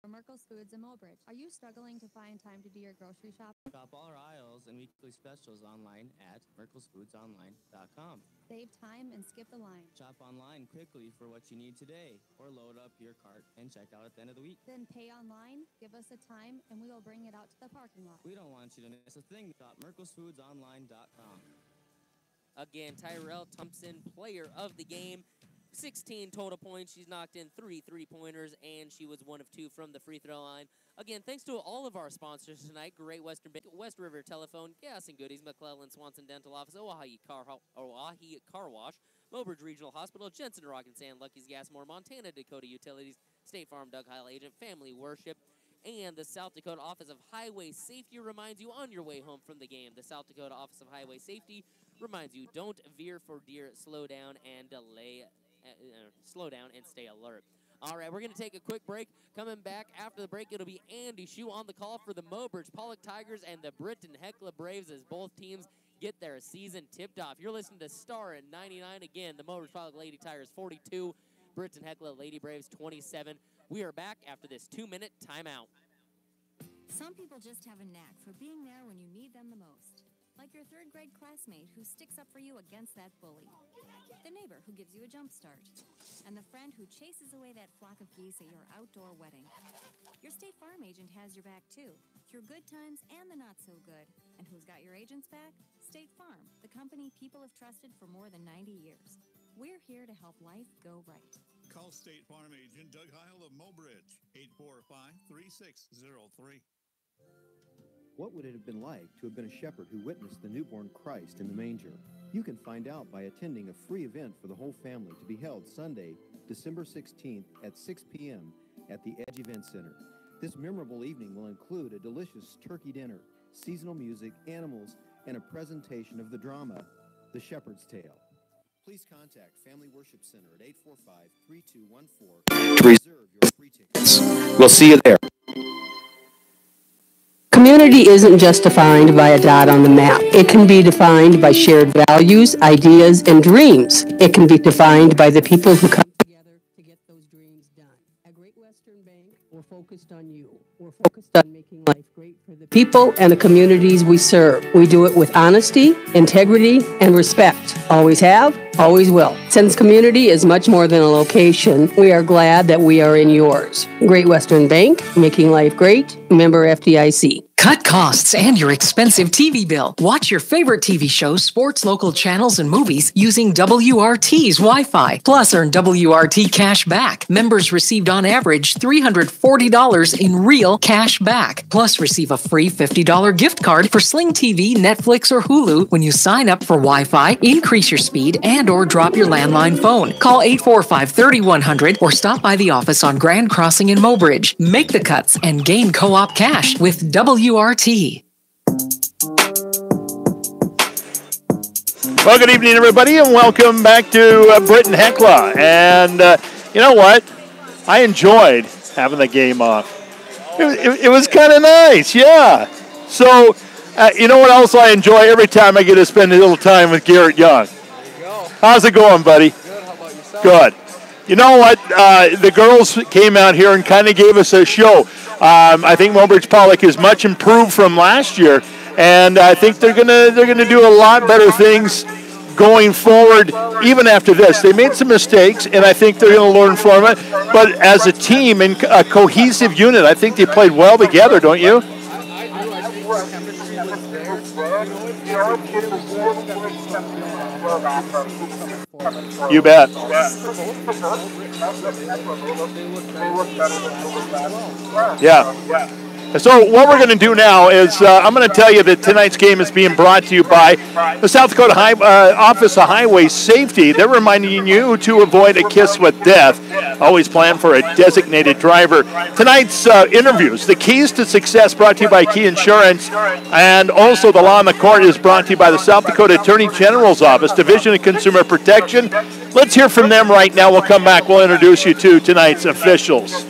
From Merkel's Foods in Mobridge. Are you struggling to find time to do your grocery shopping? Shop all our aisles and weekly specials online at merkelsfoodsonline.com. Save time and skip the line. Shop online quickly for what you need today, or load up your cart and check out at the end of the week. Then pay online, give us a time, and we will bring it out to the parking lot. We don't want you to miss a thing. Shop merkelsfoodsonline.com. Again, Tyrell Thompson, player of the game. 16 total points. She's knocked in 3 3-pointers, and she was 1 of 2 from the free throw line. Again, thanks to all of our sponsors tonight: Great Western Bank, West River Telephone, Gas and Goodies, McClellan Swanson Dental Office, Oahe Car Wash, Mobridge Regional Hospital, Jensen Rock and Sand, Lucky's Gas More, Montana Dakota Utilities, State Farm Doug Heil Agent, Family Worship, and the South Dakota Office of Highway Safety reminds you on your way home from the game. The South Dakota Office of Highway Safety reminds you: don't veer for deer, slow down and stay alert. All right, we're going to take a quick break. Coming back after the break, it'll be Andy Shue on the call for the Mobridge Pollock Tigers and the Britton Hecla Braves as both teams get their season tipped off. You're listening to Star at 99. Again, the Mobridge Pollock Lady Tigers 42, Britton Hecla Lady Braves 27. We are back after this 2-minute timeout. Some people just have a knack for being there when you need them the most. Like your third-grade classmate who sticks up for you against that bully. The neighbor who gives you a jump start. And the friend who chases away that flock of geese at your outdoor wedding. Your State Farm agent has your back, too, through good times and the not-so-good. And who's got your agent's back? State Farm, the company people have trusted for more than 90 years. We're here to help life go right. Call State Farm agent Doug Heil of Mobridge, 845-3603. What would it have been like to have been a shepherd who witnessed the newborn Christ in the manger? You can find out by attending a free event for the whole family to be held Sunday, December 16th at 6 p.m. at the Edge Event Center. This memorable evening will include a delicious turkey dinner, seasonal music, animals, and a presentation of the drama, The Shepherd's Tale. Please contact Family Worship Center at 845-3214 to reserve your free tickets. We'll see you there. Community isn't just defined by a dot on the map. It can be defined by shared values, ideas, and dreams. It can be defined by the people who come together to get those dreams done. At Great Western Bank, we're focused on you. We're focused on making life great for the people and the communities we serve. We do it with honesty, integrity, and respect. Always have, always will. Since community is much more than a location, we are glad that we are in yours. Great Western Bank, making life great. Member FDIC. Cut costs and your expensive TV bill. Watch your favorite TV shows, sports, local channels, and movies using WRT's Wi-Fi. Plus, earn WRT cash back. Members received on average $340 in real cash back. Plus, receive a free $50 gift card for Sling TV, Netflix, or Hulu when you sign up for Wi-Fi, increase your speed, and or drop your landline phone. Call 845-3100 or stop by the office on Grand Crossing in Mobridge. Make the cuts and gain co-op cash with WRT. Well, good evening, everybody, and welcome back to Britton Hecla. And you know what? I enjoyed having the game off. It was kind of nice, yeah. So, you know what else I enjoy every time I get to spend a little time with Garrett Young? There you go. How's it going, buddy? Good. How about yourself? Good. You know what? The girls came out here and kind of gave us a show. I think Mobridge Pollock is much improved from last year, and I think they're gonna do a lot better things going forward. Even after this, they made some mistakes, and I think they're going to learn from it. But as a team and a cohesive unit, I think they played well together. Don't you? You bet. Yeah. So what we're going to do now is I'm going to tell you that tonight's game is being brought to you by the South Dakota Office of Highway Safety. They're reminding you to avoid a kiss with death. Always plan for a designated driver. Tonight's interviews, the keys to success, brought to you by Key Insurance, and also the Law on the Court is brought to you by the South Dakota Attorney General's Office, Division of Consumer Protection. Let's hear from them right now. We'll come back. We'll introduce you to tonight's officials.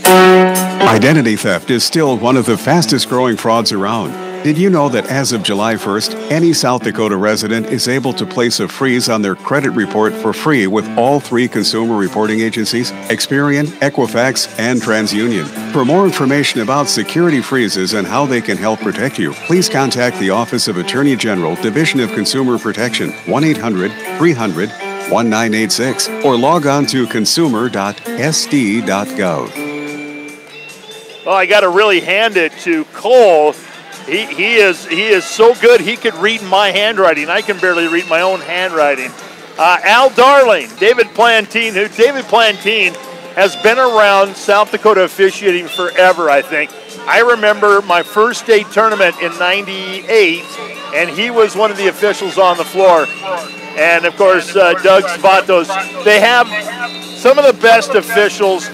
Identity theft is still one of the fastest growing frauds around. Did you know that as of July 1st, any South Dakota resident is able to place a freeze on their credit report for free with all 3 consumer reporting agencies, Experian, Equifax, and TransUnion? For more information about security freezes and how they can help protect you, please contact the Office of Attorney General, Division of Consumer Protection, 1-800-300-1986, or log on to consumer.sd.gov. Well, I got to really hand it to Cole. He is so good. He could read my handwriting. I can barely read my own handwriting. Al Darling, David Plantine, has been around South Dakota officiating forever, I think. I remember my first state tournament in '98, and he was one of the officials on the floor. And, of course, Doug Svatos. They have some of the best officials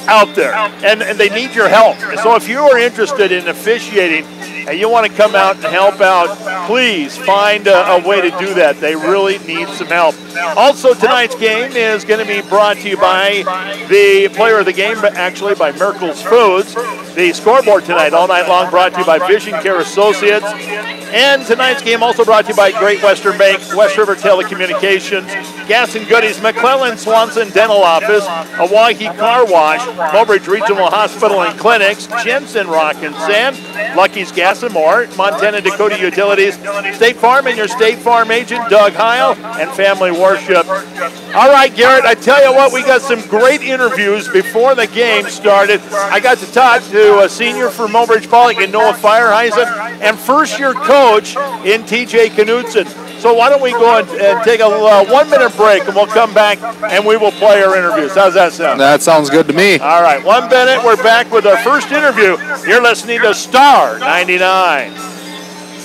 out there, and they need your help. So if you are interested in officiating and you want to come out and help out, please find a way to do that. They really need some help. Also, tonight's game is going to be brought to you by the player of the game, but actually by Merkel's Foods. The scoreboard tonight, all night long, brought to you by Vision Care Associates. And tonight's game also brought to you by Great Western Bank, West River Telecommunications, Gas and Goodies, McClellan Swanson Dental Office, Hawaii Car Wash, Mobridge Regional Hospital and Clinics, Jensen Rock and Sand, Lucky's Gas and More, Montana Dakota Utilities, State Farm and your State Farm agent, Doug Heil, and Family Worship. All right, Garrett, I tell you what, we got some great interviews before the game started. I got to talk to a senior for Mobridge Pollock in Noah Fireheisen and first-year coach in TJ Knudsen. So why don't we go and take a 1-minute break, and we'll come back and we will play our interviews. How's that sound? That sounds good to me. All right, 1 minute. We're back with our first interview. You're listening to Star 99.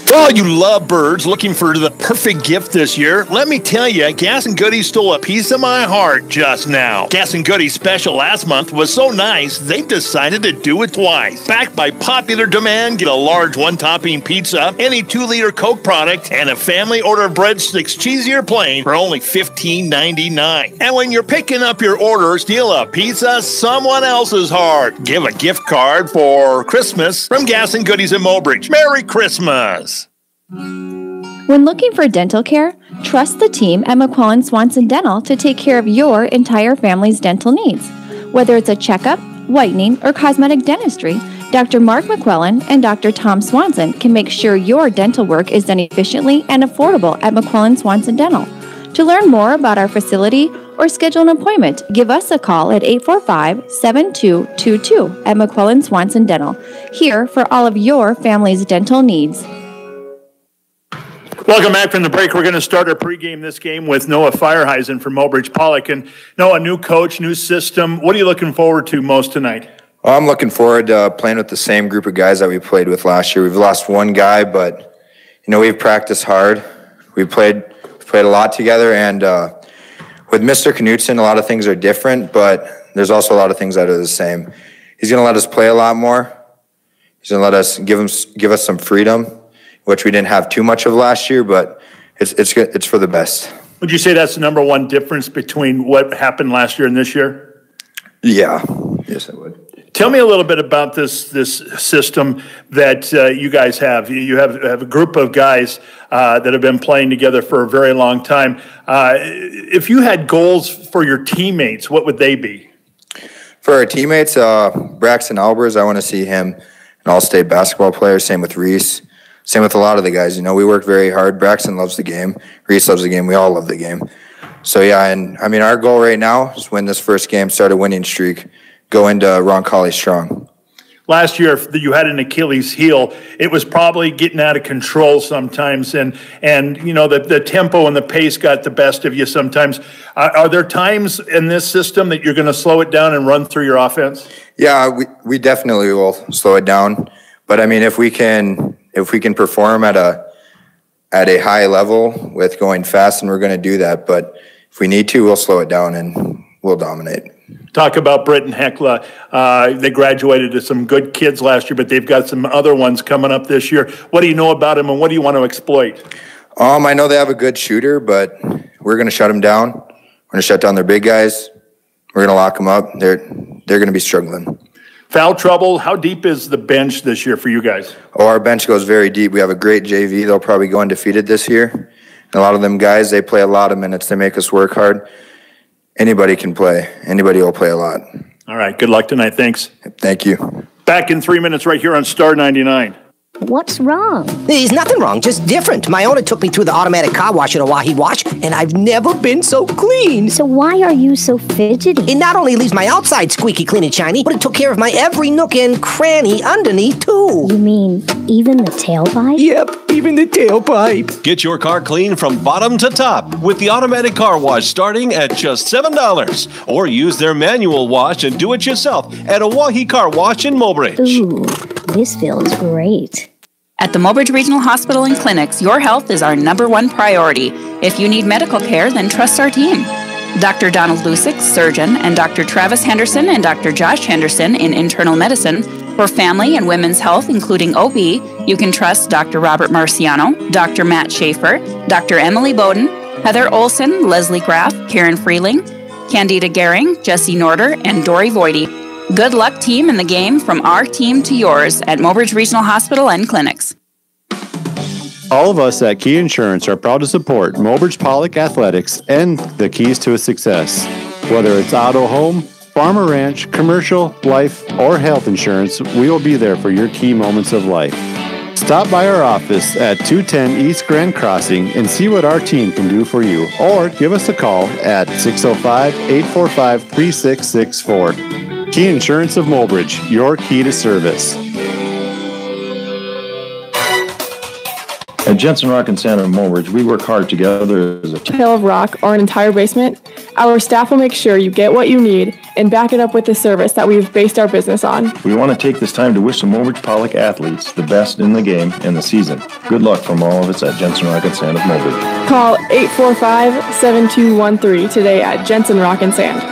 Well, you love birds, looking for the perfect gift this year. Let me tell you, Gas and Goodies stole a piece of my heart just now. Gas and Goodies special last month was so nice, they've decided to do it twice. Backed by popular demand, get a large one-topping pizza, any 2-liter Coke product, and a family order of breadsticks, cheesy or plain, for only $15.99. And when you're picking up your order, steal a pizza someone else's heart. Give a gift card for Christmas from Gas and Goodies in Mobridge. Merry Christmas! When looking for dental care, trust the team at McClellan Swanson Dental to take care of your entire family's dental needs. Whether it's a checkup, whitening, or cosmetic dentistry, Dr. Mark McClellan and Dr. Tom Swanson can make sure your dental work is done efficiently and affordable at McClellan Swanson Dental. To learn more about our facility or schedule an appointment, give us a call at 845-7222 at McClellan Swanson Dental, here for all of your family's dental needs. Welcome back from the break. We're going to start our pregame this game with Noah Fireheisen from Mobridge Pollock. And Noah, new coach, new system. What are you looking forward to most tonight? Well, I'm looking forward to playing with the same group of guys that we played with last year. We've lost one guy, but we've practiced hard. We've played a lot together, and with Mr. Knudsen, a lot of things are different, but there's also a lot of things that are the same. He's going to let us play a lot more. He's going to let us give us some freedom, which we didn't have too much of last year, but it's good. It's for the best. Would you say that's the number one difference between what happened last year and this year? Yeah. Yes, I would. Tell me a little bit about this system that you guys have. You have a group of guys that have been playing together for a very long time. If you had goals for your teammates, what would they be? For our teammates, Braxton Albers, I want to see him an all-state basketball player. Same with Reese. Same with a lot of the guys. We work very hard. Braxton loves the game. Reese loves the game. We all love the game. So, yeah, and, our goal right now is win this first game, start a winning streak, go into Roncalli strong. Last year, if you had an Achilles heel, it was probably getting out of control sometimes, and the tempo and the pace got the best of you sometimes. Are there times in this system that you're going to slow it down and run through your offense? Yeah, we definitely will slow it down. But, if we can perform at a high level with going fast, and we're going to do that. But if we need to, we'll slow it down and we'll dominate. Talk about Britton, Hecla. They graduated to some good kids last year, but they've got some other ones coming up this year. What do you know about them, and what do you want to exploit? I know they have a good shooter, but we're going to shut them down. We're going to shut down their big guys. We're going to lock them up. They're going to be struggling. Foul trouble. How deep is the bench this year for you guys? Oh, our bench goes very deep. We have a great JV. They'll probably go undefeated this year. And a lot of them guys, they play a lot of minutes. They make us work hard. Anybody can play. Anybody will play a lot. All right. Good luck tonight. Thanks. Thank you. Back in 3 minutes right here on Star 99. What's wrong? There's nothing wrong, just different. My owner took me through the automatic car wash at Oahe Wash, and I've never been so clean. So why are you so fidgety? It not only leaves my outside squeaky clean and shiny, but it took care of my every nook and cranny underneath, too. You mean even the tailpipe? Yep, even the tailpipe. Get your car clean from bottom to top with the automatic car wash starting at just $7. Or use their manual wash and do it yourself at Oahe Car Wash in Mobridge. Ooh, this feels great. At the Mobridge Regional Hospital and Clinics, your health is our #1 priority. If you need medical care, then trust our team. Dr. Donald Lusick, surgeon, and Dr. Travis Henderson and Dr. Josh Henderson in internal medicine. For family and women's health, including OB, you can trust Dr. Robert Marciano, Dr. Matt Schaefer, Dr. Emily Bowden, Heather Olson, Leslie Graff, Karen Freeling, Candida Gehring, Jesse Norder, and Dory Voidy. Good luck, team, in the game, from our team to yours at Mobridge Regional Hospital and Clinics. All of us at Key Insurance are proud to support Mobridge Pollock Athletics and the keys to success. Whether it's auto, home, farm or ranch, commercial, life, or health insurance, we will be there for your key moments of life. Stop by our office at 210 East Grand Crossing and see what our team can do for you. Or give us a call at 605-845-3664. Key Insurance of Mobridge, your key to service. At Jensen Rock and Sand in Mobridge, we work hard together as a team. Hill of rock or an entire basement, our staff will make sure you get what you need and back it up with the service that we've based our business on. We want to take this time to wish the Mobridge Pollock athletes the best in the game and the season. Good luck from all of us at Jensen Rock and Sand of Mobridge. Call 845-7213 today at Jensen Rock and Sand.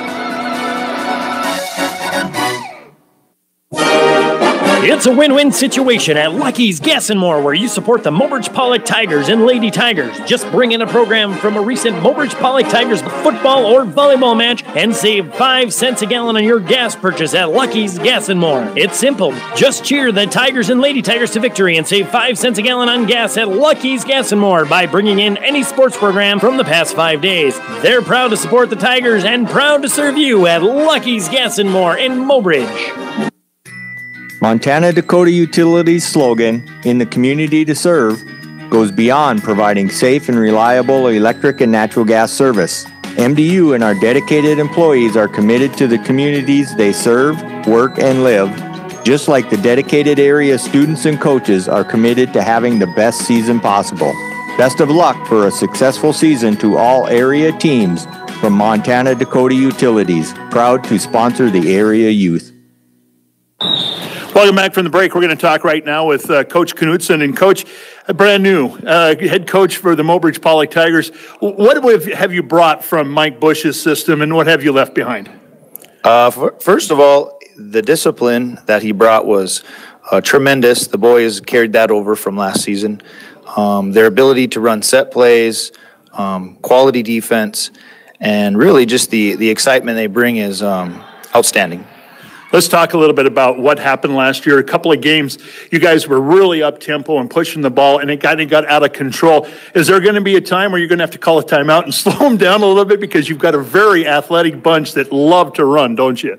It's a win-win situation at Lucky's Gas and More, where you support the Mobridge Pollock Tigers and Lady Tigers. Just bring in a program from a recent Mobridge Pollock Tigers football or volleyball match and save 5 cents a gallon on your gas purchase at Lucky's Gas and More. It's simple. Just cheer the Tigers and Lady Tigers to victory and save 5 cents a gallon on gas at Lucky's Gas and More by bringing in any sports program from the past 5 days. They're proud to support the Tigers and proud to serve you at Lucky's Gas and More in Mobridge. Montana Dakota Utilities' slogan, "In the Community to Serve," goes beyond providing safe and reliable electric and natural gas service. MDU and our dedicated employees are committed to the communities they serve, work, and live, just like the dedicated area students and coaches are committed to having the best season possible. Best of luck for a successful season to all area teams from Montana Dakota Utilities, proud to sponsor the area youth. Welcome back from the break. We're going to talk right now with Coach Knutson. And Coach, brand new head coach for the Mobridge Pollock Tigers. What have you brought from Mike Bush's system, and what have you left behind? First of all, the discipline that he brought was tremendous. The boys carried that over from last season. Their ability to run set plays, quality defense, and really just the excitement they bring is outstanding. Let's talk a little bit about what happened last year. A couple of games, you guys were really up-tempo and pushing the ball, and it got out of control. Is there going to be a time where you're going to have to call a timeout and slow them down a little bit, because you've got a very athletic bunch that love to run, don't you?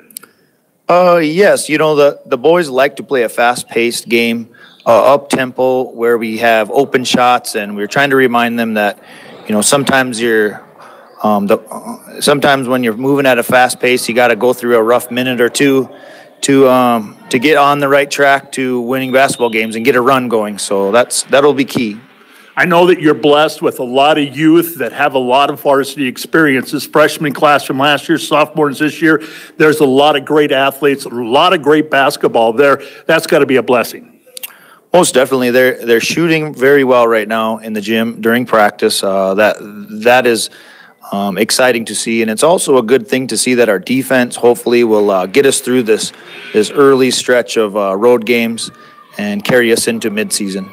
Yes. You know, the boys like to play a fast-paced game, up-tempo, where we have open shots, and we're trying to remind them that, you know, sometimes sometimes when you're moving at a fast pace, you got to go through a rough minute or two to get on the right track to winning basketball games and get a run going. So that'll be key. I know that you're blessed with a lot of youth that have a lot of varsity experience. This freshman class from last year, sophomores this year, there's a lot of great athletes, a lot of great basketball there. That's got to be a blessing. Most definitely. They're shooting very well right now in the gym during practice. That is exciting to see, and it's also a good thing to see that our defense hopefully will get us through this early stretch of road games and carry us into midseason.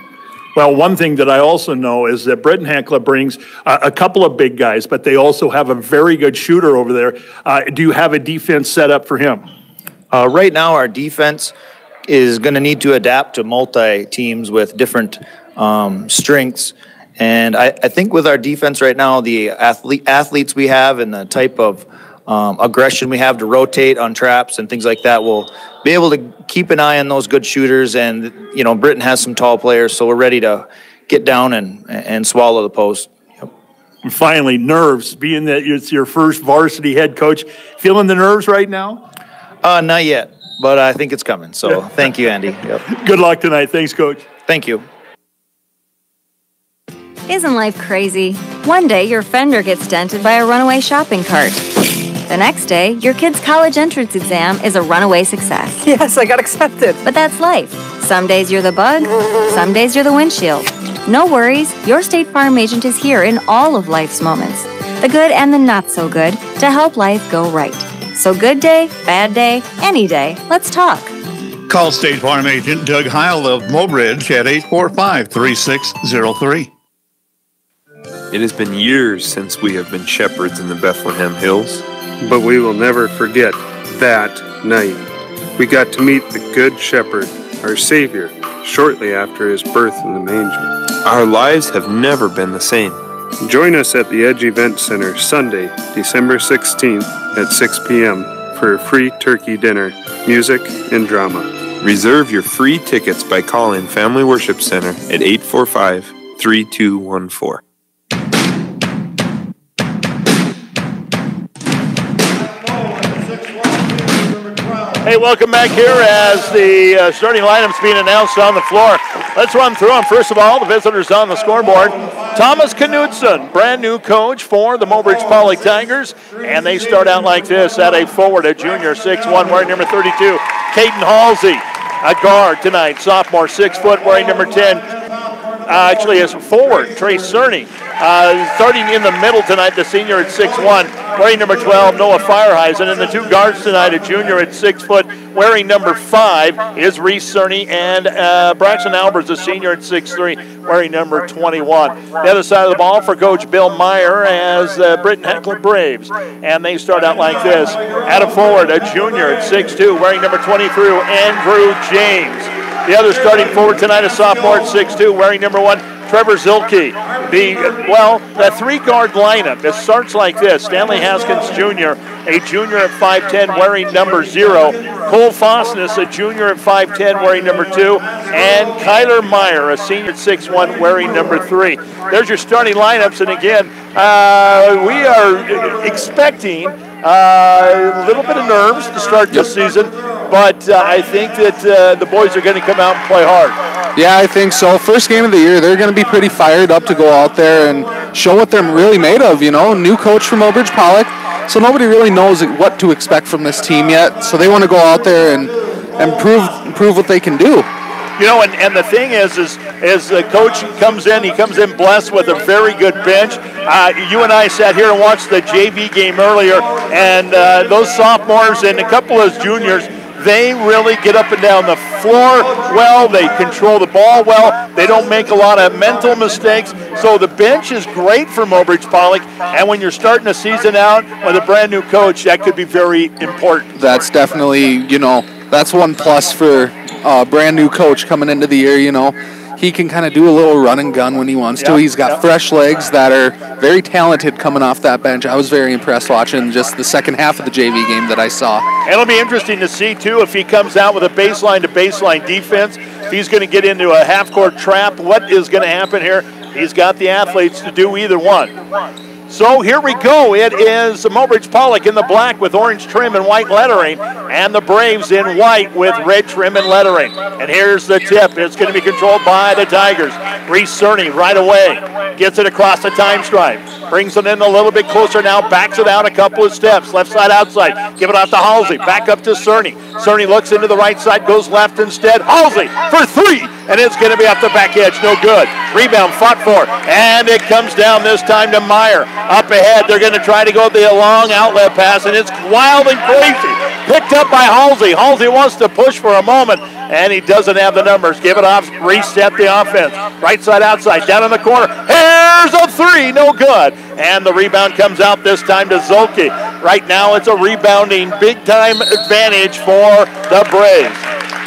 Well, one thing that I also know is that Britton Hecla brings a couple of big guys, but they also have a very good shooter over there. Do you have a defense set up for him? Right now, our defense is going to need to adapt to multi-teams with different strengths. And I think with our defense right now, the athletes we have and the type of aggression we have to rotate on traps and things like that will be able to keep an eye on those good shooters. And, you know, Britton has some tall players, so we're ready to get down and swallow the post. And finally, nerves, being that it's your first varsity head coach. Feeling the nerves right now? Not yet, but I think it's coming. So thank you, Andy. Yep. Good luck tonight. Thanks, Coach. Thank you. Isn't life crazy? One day, your fender gets dented by a runaway shopping cart. The next day, your kid's college entrance exam is a runaway success. Yes, I got accepted. But that's life. Some days you're the bug, some days you're the windshield. No worries, your State Farm agent is here in all of life's moments, the good and the not so good, to help life go right. So good day, bad day, any day, let's talk. Call State Farm agent Doug Heil of Mobridge at 845-3603. It has been years since we have been shepherds in the Bethlehem Hills, but we will never forget that night. We got to meet the Good Shepherd, our Savior, shortly after his birth in the manger. Our lives have never been the same. Join us at the Edge Event Center Sunday, December 16th at 6 p.m. for a free turkey dinner, music, and drama. Reserve your free tickets by calling Family Worship Center at 845-3214. Hey, welcome back here as the starting lineup's being announced on the floor. Let's run through them. First of all, the visitors on the scoreboard. Thomas Knudsen, brand new coach for the Mobridge Pollock Tigers. And they start out like this at a forward, a junior, 6'1", wearing number 32. Caden Halsey, a guard tonight, sophomore, 6 foot, wearing number 10. Actually, as a forward, Trey Cerny. Starting in the middle tonight, the senior at 6'1", wearing number 12, Noah Fireheisen. And the two guards tonight, a junior at 6 foot, wearing number 5, is Reese Cerny. And Braxton Alberts, a senior at 6'3", wearing number 21. The other side of the ball for Coach Bill Meyer as Britton Hecla Braves. And they start out like this. At a forward, a junior at 6'2", wearing number 23, Andrew James. The other starting forward tonight, a sophomore at 6'2", wearing number 1, Trevor Zilke. The three-guard lineup, it starts like this. Stanley Haskins Jr., a junior at 5'10", wearing number 0. Cole Fosness, a junior at 5'10", wearing number 2. And Kyler Meyer, a senior at 6'1", wearing number 3. There's your starting lineups. And again, we are expecting a little bit of nerves to start this season, but I think that the boys are going to come out and play hard. Yeah, I think so. First game of the year, they're going to be pretty fired up to go out there and show what they're really made of, you know. New coach from Mobridge Pollock, so nobody really knows what to expect from this team yet. So they want to go out there and prove what they can do. You know, and the thing is the coach comes in, he comes in blessed with a very good bench. You and I sat here and watched the JV game earlier, and those sophomores and a couple of those juniors, they really get up and down the floor well. They control the ball well. They don't make a lot of mental mistakes. So the bench is great for Mobridge Pollock. And when you're starting a season out with a brand new coach, that could be very important. That's definitely, that's one plus for a brand new coach coming into the year, He can kind of do a little run and gun when he wants to. He's got fresh legs that are very talented coming off that bench. I was very impressed watching just the second half of the JV game that I saw. It'll be interesting to see, too, if he comes out with a baseline-to-baseline defense, if he's going to get into a half-court trap, what is going to happen here? He's got the athletes to do either one. So here we go. It is Mobridge Pollock in the black with orange trim and white lettering, and the Braves in white with red trim and lettering. And here's the tip. It's going to be controlled by the Tigers. Reese Cerny right away. Gets it across the time stripe. Brings it in a little bit closer now. Backs it out a couple of steps. Left side outside. Give it out to Halsey. Back up to Cerny. Cerny looks into the right side. Goes left instead. Halsey for 3. And it's going to be off the back edge. No good. Rebound fought for. And it comes down this time to Meyer. Up ahead, they're going to try to go the long outlet pass, and it's wild and crazy. Picked up by Halsey. Halsey wants to push for a moment, and he doesn't have the numbers. Give it off, reset the offense. Right side outside, down in the corner. Here's a 3, no good. And the rebound comes out this time to Zolke. Right now it's a rebounding big-time advantage for the Braves.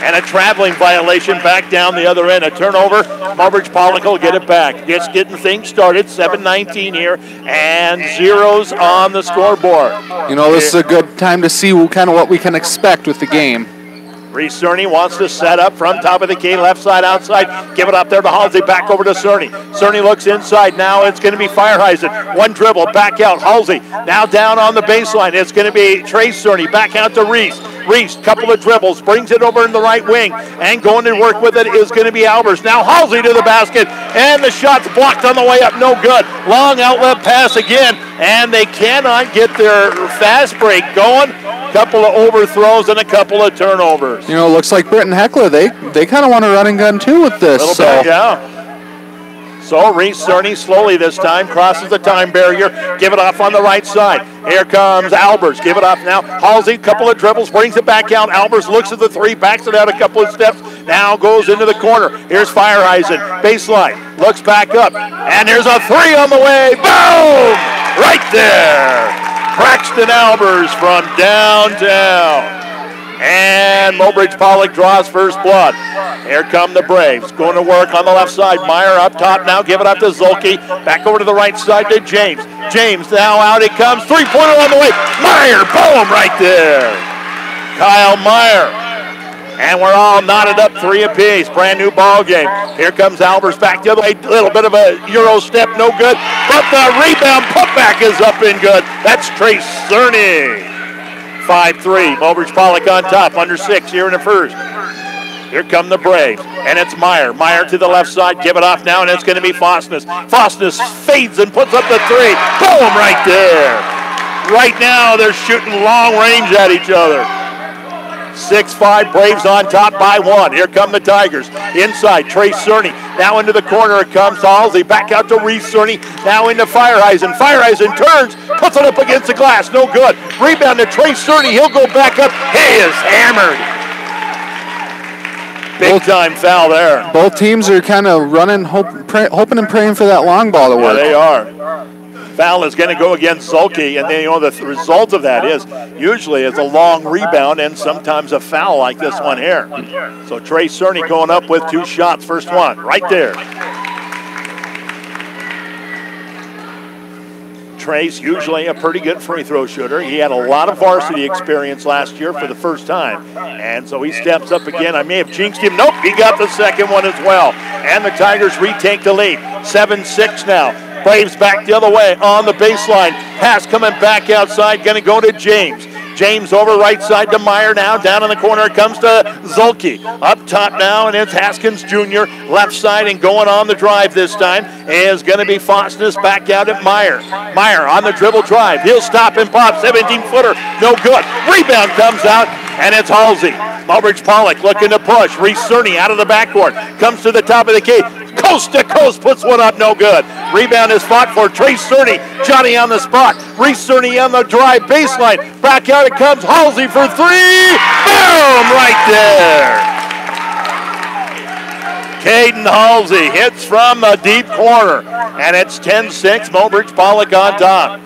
And a traveling violation back down the other end. A turnover. Mobridge Pollock will get it back. Just getting things started. 7:19 here. And zeros on the scoreboard. You know, this is a good time to see kind of what we can expect with the game. Reese Cerny wants to set up from top of the key, left side, outside. Give it up there to Halsey. Back over to Cerny. Cerny looks inside. Now it's going to be Fireheisen. One dribble, back out. Halsey now down on the baseline. It's going to be Trace Cerny. Back out to Reese. Reese, couple of dribbles, brings it over in the right wing, and going to work with it is going to be Albers. Now Halsey to the basket, and the shot's blocked on the way up. No good. Long outlet pass again, and they cannot get their fast break going. Couple of overthrows and a couple of turnovers. You know, looks like Britton Hecla, they kind of want to run and gun too with this. A little bit, yeah. So Reese Cerny slowly this time crosses the time barrier. Give it off on the right side. Here comes Albers. Give it off now. Halsey, couple of dribbles, brings it back out. Albers looks at the three, backs it out a couple of steps. Now goes into the corner. Here's Fireheisen. Baseline. Looks back up. And there's a three on the way. Boom! Right there. Braxton Albers from downtown. And Mobridge Pollock draws first blood. Here come the Braves. Going to work on the left side. Meyer up top now. Give it up to Zulke. Back over to the right side to James. James now out it comes. Three-pointer on the way. Meyer, boom, right there. Kyle Meyer. And we're all knotted up three apiece. Brand new ball game. Here comes Albers back the other way. A little bit of a Euro step, no good. But the rebound putback is up and good. That's Trace Cerny. 5-3. Mobridge Pollock on top. Under 6 here in the first. Here come the Braves. And it's Meyer. Meyer to the left side. Give it off now, and it's going to be Fosness. Fosness fades and puts up the three. Boom, right there. Right now, they're shooting long range at each other. 6-5, Braves on top by 1. Here come the Tigers. Inside, Trace Cerny. Now into the corner it comes to Halsey. Back out to Reese Cerny. Now into Fireheisen. Fireheisen turns, puts it up against the glass. No good. Rebound to Trace Cerny. He'll go back up. He is hammered. Big time foul there. Both teams are kind of running, hoping and praying for that long ball to work. Yeah, they are. Foul is going to go against Zulke, and then you know the result of that is usually it's a long rebound and sometimes a foul like this one here. So Trace Cerny going up with 2 shots. First one right there. Trace, usually a pretty good free throw shooter. He had a lot of varsity experience last year for the first time, and so he steps up again. I may have jinxed him. Nope, he got the second one as well. And the Tigers retake the lead. 7-6 now. Braves back the other way on the baseline. Pass coming back outside, going to go to James. James over right side to Meyer now. Down in the corner it comes to Zulke. Up top now, and it's Haskins Jr. Left side, and going on the drive this time is going to be Fosness back out at Meyer. Meyer on the dribble drive. He'll stop and pop. 17-footer. No good. Rebound comes out, and it's Halsey. Mobridge Pollock looking to push. Reese Cerny out of the backcourt. Comes to the top of the key. Coast to coast, puts one up, no good. Rebound is fought for Trace Cerny. Johnny on the spot. Reese Cerny on the drive baseline. Back out it comes. Halsey for 3. Boom! Right there. Caden Halsey hits from the deep corner. And it's 10-6. Mobridge Pollock on top.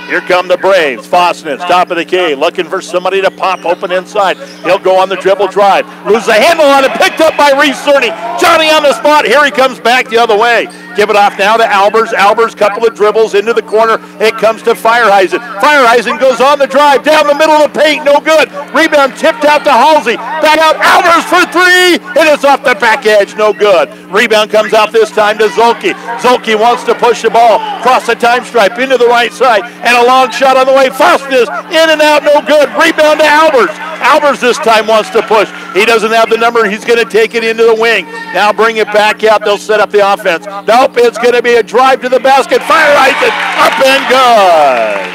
Here come the Braves. Fosness, top of the key, looking for somebody to pop open inside. He'll go on the dribble drive. Lose the handle on it, picked up by Reese Cerny. Johnny on the spot. Here he comes back the other way. Give it off now to Albers. Albers, couple of dribbles into the corner. It comes to Fireheisen. Fireheisen goes on the drive, down the middle of the paint, no good. Rebound tipped out to Halsey. Back out, Albers for 3, and it's off the back edge, no good. Rebound comes out this time to Zulke. Zulke wants to push the ball, cross the time stripe into the right side, and a long shot on the way. Fosness in and out, no good. Rebound to Albers. Albers this time wants to push. He doesn't have the number. He's going to take it into the wing. Now bring it back out. They'll set up the offense. Nope, it's going to be a drive to the basket. Fireheisen up and good.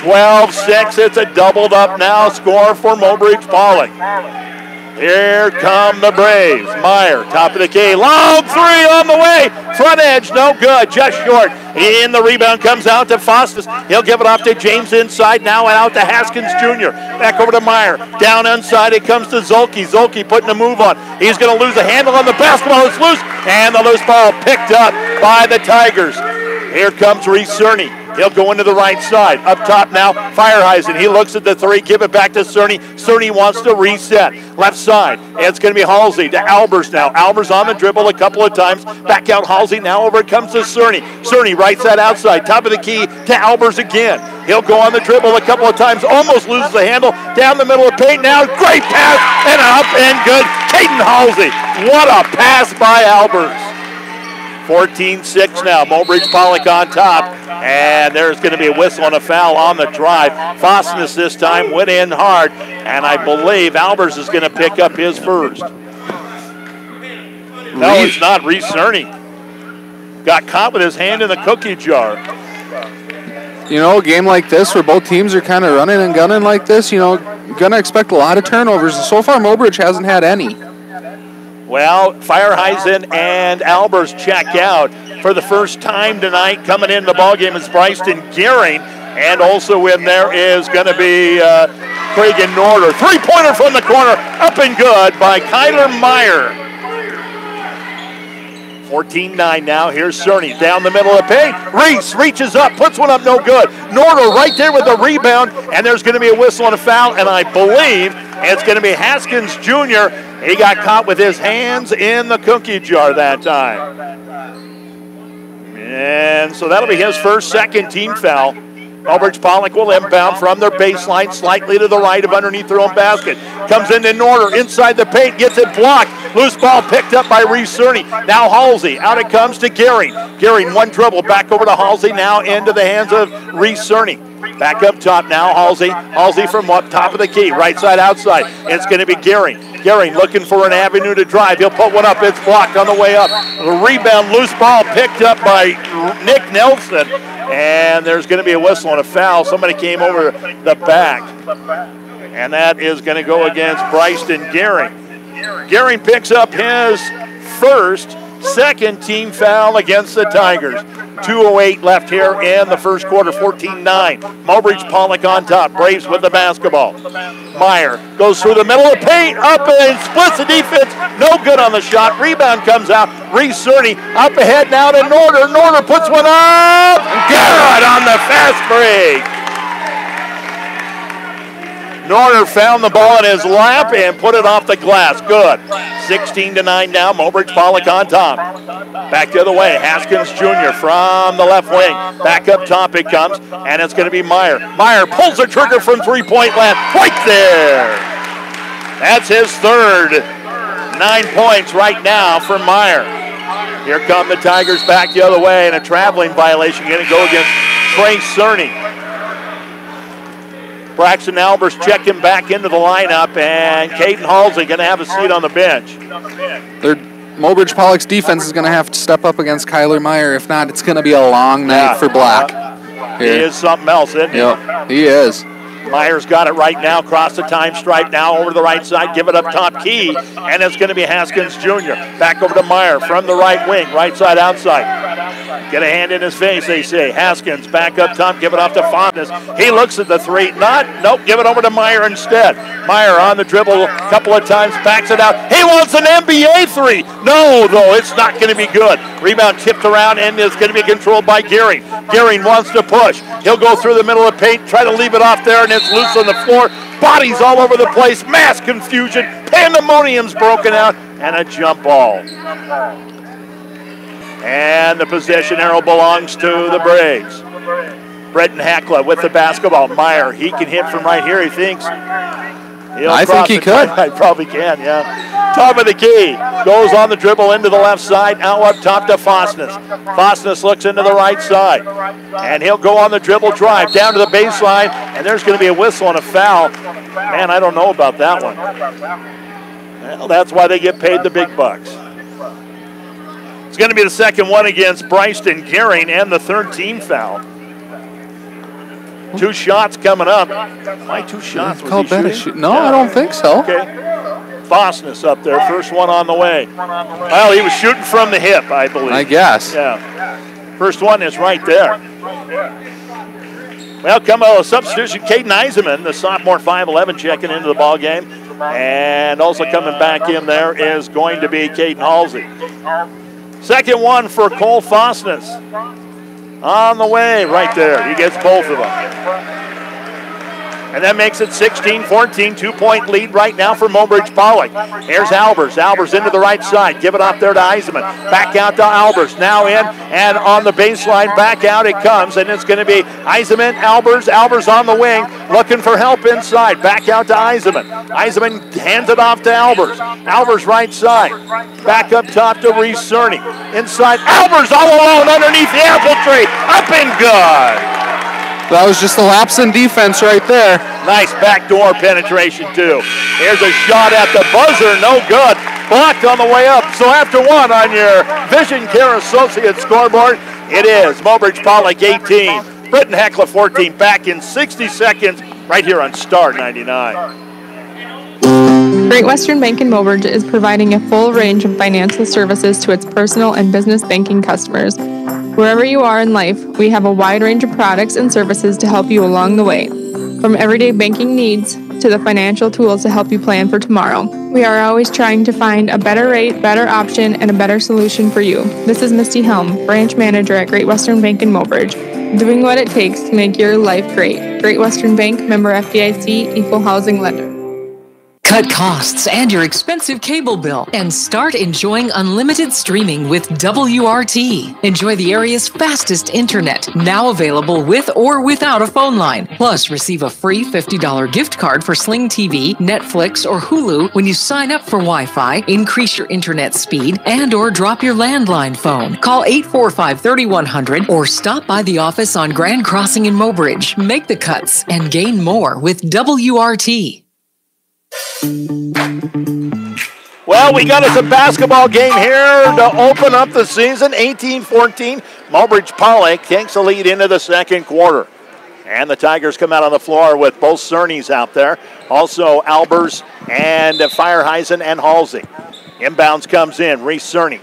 12-6. It's a doubled up now score for Mobridge Pollock. Here come the Braves. Meyer, top of the key. Long 3 on the way. Front edge, no good. Just short. In the rebound comes out to Fosness. He'll give it off to James inside now and out to Haskins Jr. Back over to Meyer. Down inside it comes to Zulke. Zulke putting a move on. He's going to lose a handle on the basketball. It's loose. And the loose ball picked up by the Tigers. Here comes Reese Cerny. He'll go into the right side. Up top now, Fireheisen. He looks at the three, give it back to Cerny. Cerny wants to reset. Left side. It's going to be Halsey to Albers now. Albers on the dribble a couple of times. Back out Halsey. Now over it comes to Cerny. Cerny right side outside. Top of the key to Albers again. He'll go on the dribble a couple of times. Almost loses the handle. Down the middle of paint now. Great pass. And up and good. Caden Halsey. What a pass by Albers. 14-6 now. Mobridge Pollock on top. And there's going to be a whistle and a foul on the drive. Fosness this time went in hard. And I believe Albers is going to pick up his first. No, it's not. Reese Cerny got caught with his hand in the cookie jar. You know, a game like this where both teams are kind of running and gunning like this, you know, you're going to expect a lot of turnovers. So far, Mobridge hasn't had any. Well, Fireheisen and Albers check out for the first time tonight. Coming into the ballgame is Bryson Gehring, and also in there is going to be Craig Norder. Three-pointer from the corner, up and good by Kyler Meyer. 14-9 now. Here's Cerny down the middle of the paint. Reese reaches up, puts one up, no good. Norder right there with the rebound, and there's going to be a whistle and a foul, and I believe it's going to be Haskins Jr. He got caught with his hands in the cookie jar that time. And so that'll be his first, second team foul. Mobridge Pollock will inbound from their baseline, slightly to the right of underneath their own basket. Comes into Norder, inside the paint, gets it blocked. Loose ball picked up by Reese Cerny. Now Halsey, out it comes to Gehring. Gehring, one dribble, back over to Halsey, now into the hands of Reese Cerny. Back up top now, Halsey. Halsey from up top of the key, right side, outside. It's going to be Gehring. Gehring looking for an avenue to drive. He'll put one up. It's blocked on the way up. The rebound, loose ball picked up by Nick Nelson. And there's going to be a whistle and a foul. Somebody came over the back. And that is going to go against Bryson Gehring. Gehring picks up his first, second team foul against the Tigers. 2:08 left here in the first quarter, 14-9. Mobridge Pollock on top. Braves with the basketball. Meyer goes through the middle of the paint, up and splits the defense. No good on the shot. Rebound comes out. Reese Cerny up ahead now to Norder. Norder puts one up. Good on the fast break. Norder found the ball in his lap and put it off the glass. Good. 16-9 now. Mobridge Pollock on top. Back the other way. Haskins Jr. from the left wing. Back up top it comes, and it's going to be Meyer. Meyer pulls the trigger from three-point land. Right there. That's his third. 9 points right now for Meyer. Here come the Tigers back the other way, and a traveling violation going to go against Trey Cerny. Braxton Albers checking back into the lineup, and Caden Halsey going to have a seat on the bench. Mobridge Pollock's defense is going to have to step up against Kyler Meyer. If not, it's going to be a long night for Black. He is something else, isn't he? Yep, he is. Meyer's got it right now, cross the time stripe now over to the right side, give it up top key, and it's going to be Haskins Jr. Back over to Meyer from the right wing, right side outside. Get a hand in his face, they say. Haskins back up top, give it off to Fondness. He looks at the three, nope, give it over to Meyer instead. Meyer on the dribble a couple of times, backs it out. He wants an NBA three. No, though, it's not going to be good. Rebound tipped around, and it's going to be controlled by Gehring. Gehring wants to push. He'll go through the middle of the paint, try to leave it off there, and it's loose on the floor. Bodies all over the place, mass confusion. Pandemonium's broken out, and a jump ball. And the possession arrow belongs to the Braves. Britton Hecla with the basketball. Meyer, he can hit from right here, he thinks. I think he could. I probably can, yeah. Top of the key. Goes on the dribble into the left side. Now up top to Fosness. Fosness looks into the right side. And he'll go on the dribble drive down to the baseline. And there's going to be a whistle and a foul. Man, I don't know about that one. Well, that's why they get paid the big bucks. It's going to be the second one against Bryson Gehring and the third team foul. 2 shots coming up. Why 2 shots? Was he shooting? No, I don't think so. Okay. Fosness up there, first one on the way. Well, he was shooting from the hip, I believe. I guess. Yeah. First one is right there. Well, come a substitution, Caden Eisenman, the sophomore 5'11", checking into the ball game. And also coming back in there is going to be Caden Halsey. Second one for Cole Fosness. on the way right there. He gets both of them. And that makes it 16-14, 2-point lead right now for Mobridge Pollock. Here's Albers. Albers into the right side. Give it up there to Eisenman. Back out to Albers. Now in and on the baseline. Back out it comes. And it's going to be Eisenman, Albers. Albers on the wing. Looking for help inside. Back out to Eisenman. Eisenman hands it off to Albers. Albers right side. Back up top to Reese Cerny. Inside. Albers all alone underneath the apple tree. Up and good. That was just a lapse in defense right there. Nice backdoor penetration, too. Here's a shot at the buzzer. No good. Blocked on the way up. So after one on your Vision Care Associates scoreboard, it is Mobridge Pollock 18, Britton Hecla 14. Back in 60 seconds right here on Star 99. Great Western Bank in Mobridge is providing a full range of financial services to its personal and business banking customers. Wherever you are in life, we have a wide range of products and services to help you along the way. From everyday banking needs to the financial tools to help you plan for tomorrow. We are always trying to find a better rate, better option, and a better solution for you. This is Misty Helm, branch manager at Great Western Bank in Mobridge, doing what it takes to make your life great. Great Western Bank, member FDIC, equal housing lender. Cut costs and your expensive cable bill and start enjoying unlimited streaming with WRT. Enjoy the area's fastest internet, now available with or without a phone line. Plus, receive a free $50 gift card for Sling TV, Netflix, or Hulu when you sign up for Wi-Fi, increase your internet speed, and or drop your landline phone. Call 845-3100 or stop by the office on Grand Crossing in Mobridge. Make the cuts and gain more with WRT. Well, we got us a basketball game here to open up the season. 18-14. Mobridge Pollock takes the lead into the second quarter. And the Tigers come out on the floor with both Cernys out there. Also Albers and Fireheisen and Halsey. Inbounds comes in. Reese Cerny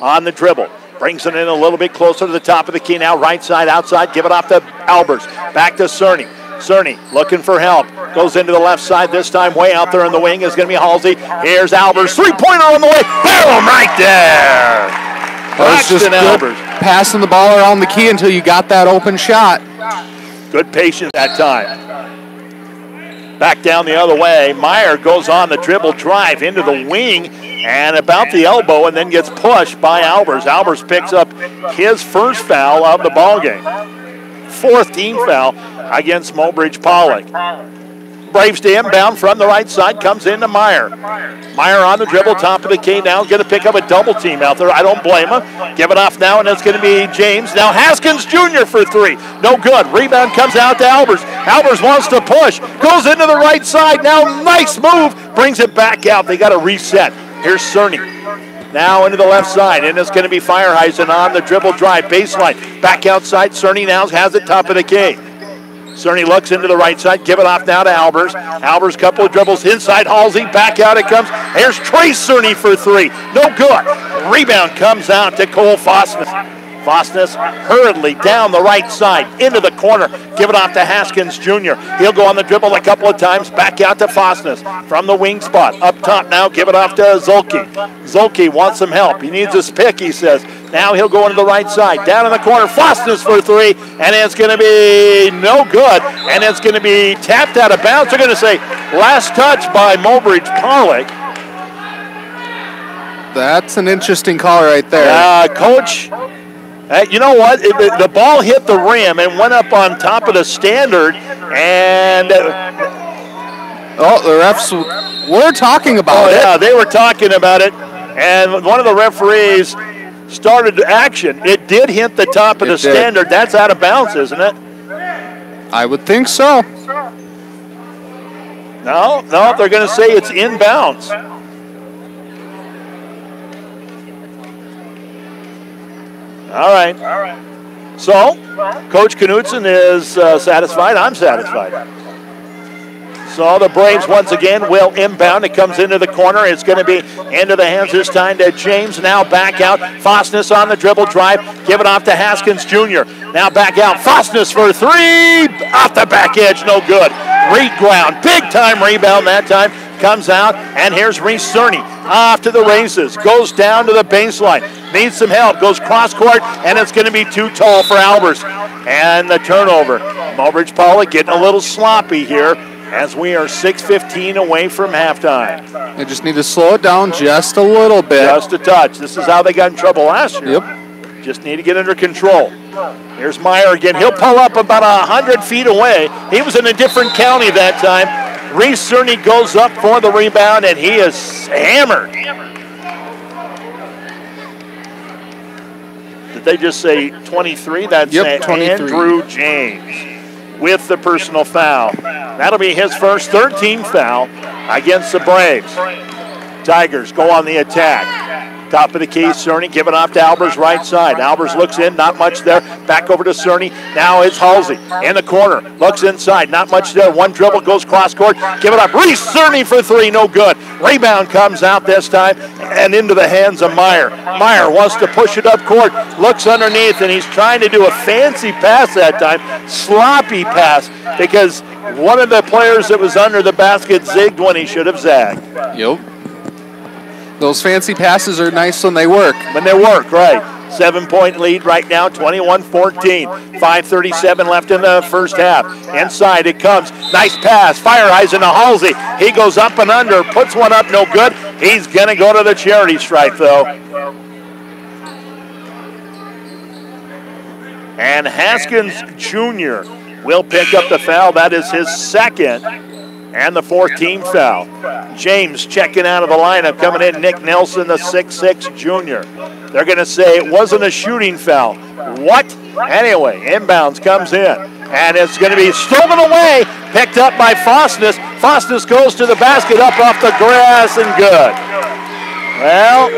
on the dribble. Brings it in a little bit closer to the top of the key now. Right side, outside. Give it off to Albers. Back to Cerny. Cerny looking for help. Goes into the left side this time. Way out there in the wing is going to be Halsey. Here's Albers. Three-pointer on the way. Boom! Right there. That was just good passing the ball around the key until you got that open shot. Good patience that time. Back down the other way. Meyer goes on the dribble drive into the wing and about the elbow and then gets pushed by Albers. Albers picks up his first foul of the ballgame. Fourth team foul against Mobridge Pollock. Braves to inbound from the right side, comes into Meyer. Meyer on the dribble, top of the key now, going to pick up a double team out there. I don't blame him. Give it off now, and it's going to be James. Now Haskins Jr. for three. No good. Rebound comes out to Albers. Albers wants to push. Goes into the right side. Now nice move. Brings it back out. They got to reset. Here's Cerny. Now into the left side, and it's going to be Fireheisen on the dribble drive, baseline. Back outside, Cerny now has it top of the key. Cerny looks into the right side, give it off now to Albers. Albers, couple of dribbles inside Halsey, back out it comes. Here's Trace Cerny for three, no good. Rebound comes out to Cole Fosness. Fosness hurriedly down the right side, into the corner. Give it off to Haskins Jr. He'll go on the dribble a couple of times, back out to Fosness. From the wing spot, up top now, give it off to Zulke. Zulke wants some help. He needs his pick, he says. Now he'll go into the right side, down in the corner, Fosness for three, and it's going to be no good, and it's going to be tapped out of bounds. They're going to say last touch by Mobridge Pollock. That's an interesting call right there. Coach, you know what? The ball hit the rim and went up on top of the standard, and the refs were talking about it. Yeah, they were talking about it, and one of the referees started action. It did hit the top of the standard. That's out of bounds, isn't it? I would think so. No, they're going to say it's inbounds. All right. So, Coach Knutson is satisfied. I'm satisfied. So the Braves once again will inbound. It comes into the corner. It's going to be into the hands this time to James. Now back out. Fosness on the dribble drive. Give it off to Haskins Jr. Now back out. Fosness for three. Off the back edge. No good. Rebound. Big time rebound that time. Comes out, and here's Reese Cerny. off to the races, goes down to the baseline, needs some help, goes cross court, and it's going to be too tall for Albers. And the turnover. Mobridge Pollock getting a little sloppy here as we are 6:15 away from halftime. They just need to slow it down just a little bit. Just a touch. This is how they got in trouble last year. Yep. Just need to get under control. Here's Meyer again. He'll pull up about 100 feet away. He was in a different county that time. Reese Cerny goes up for the rebound, and he is hammered. Did they just say 23? That's 23. Andrew James with the personal foul. That'll be his first 13th foul against the Braves. Tigers go on the attack. Top of the key, Cerny giving off to Albers right side. Albers looks in, not much there. Back over to Cerny. Now it's Halsey in the corner. Looks inside, not much there. One dribble, goes cross court. Give it up. Reese Cerny for three, no good. Rebound comes out this time and into the hands of Meyer. Meyer wants to push it up court. Looks underneath, and he's trying to do a fancy pass that time. Sloppy pass because one of the players that was under the basket zigged when he should have zagged. Yep. Those fancy passes are nice when they work. When they work, right. 7-point lead right now, 21-14. 5:37 left in the first half. Inside it comes. Nice pass. Fireheisen to Halsey. He goes up and under, puts one up, no good. He's going to go to the charity stripe, though. And Haskins Jr. will pick up the foul. That is his second and the 14th foul. James checking out of the lineup. Coming in, Nick Nelson, the 6'6 junior. They're going to say it wasn't a shooting foul. What? Anyway, inbounds comes in. And it's going to be stolen away, picked up by Fosness. Fosness goes to the basket, up off the grass, and good. Well,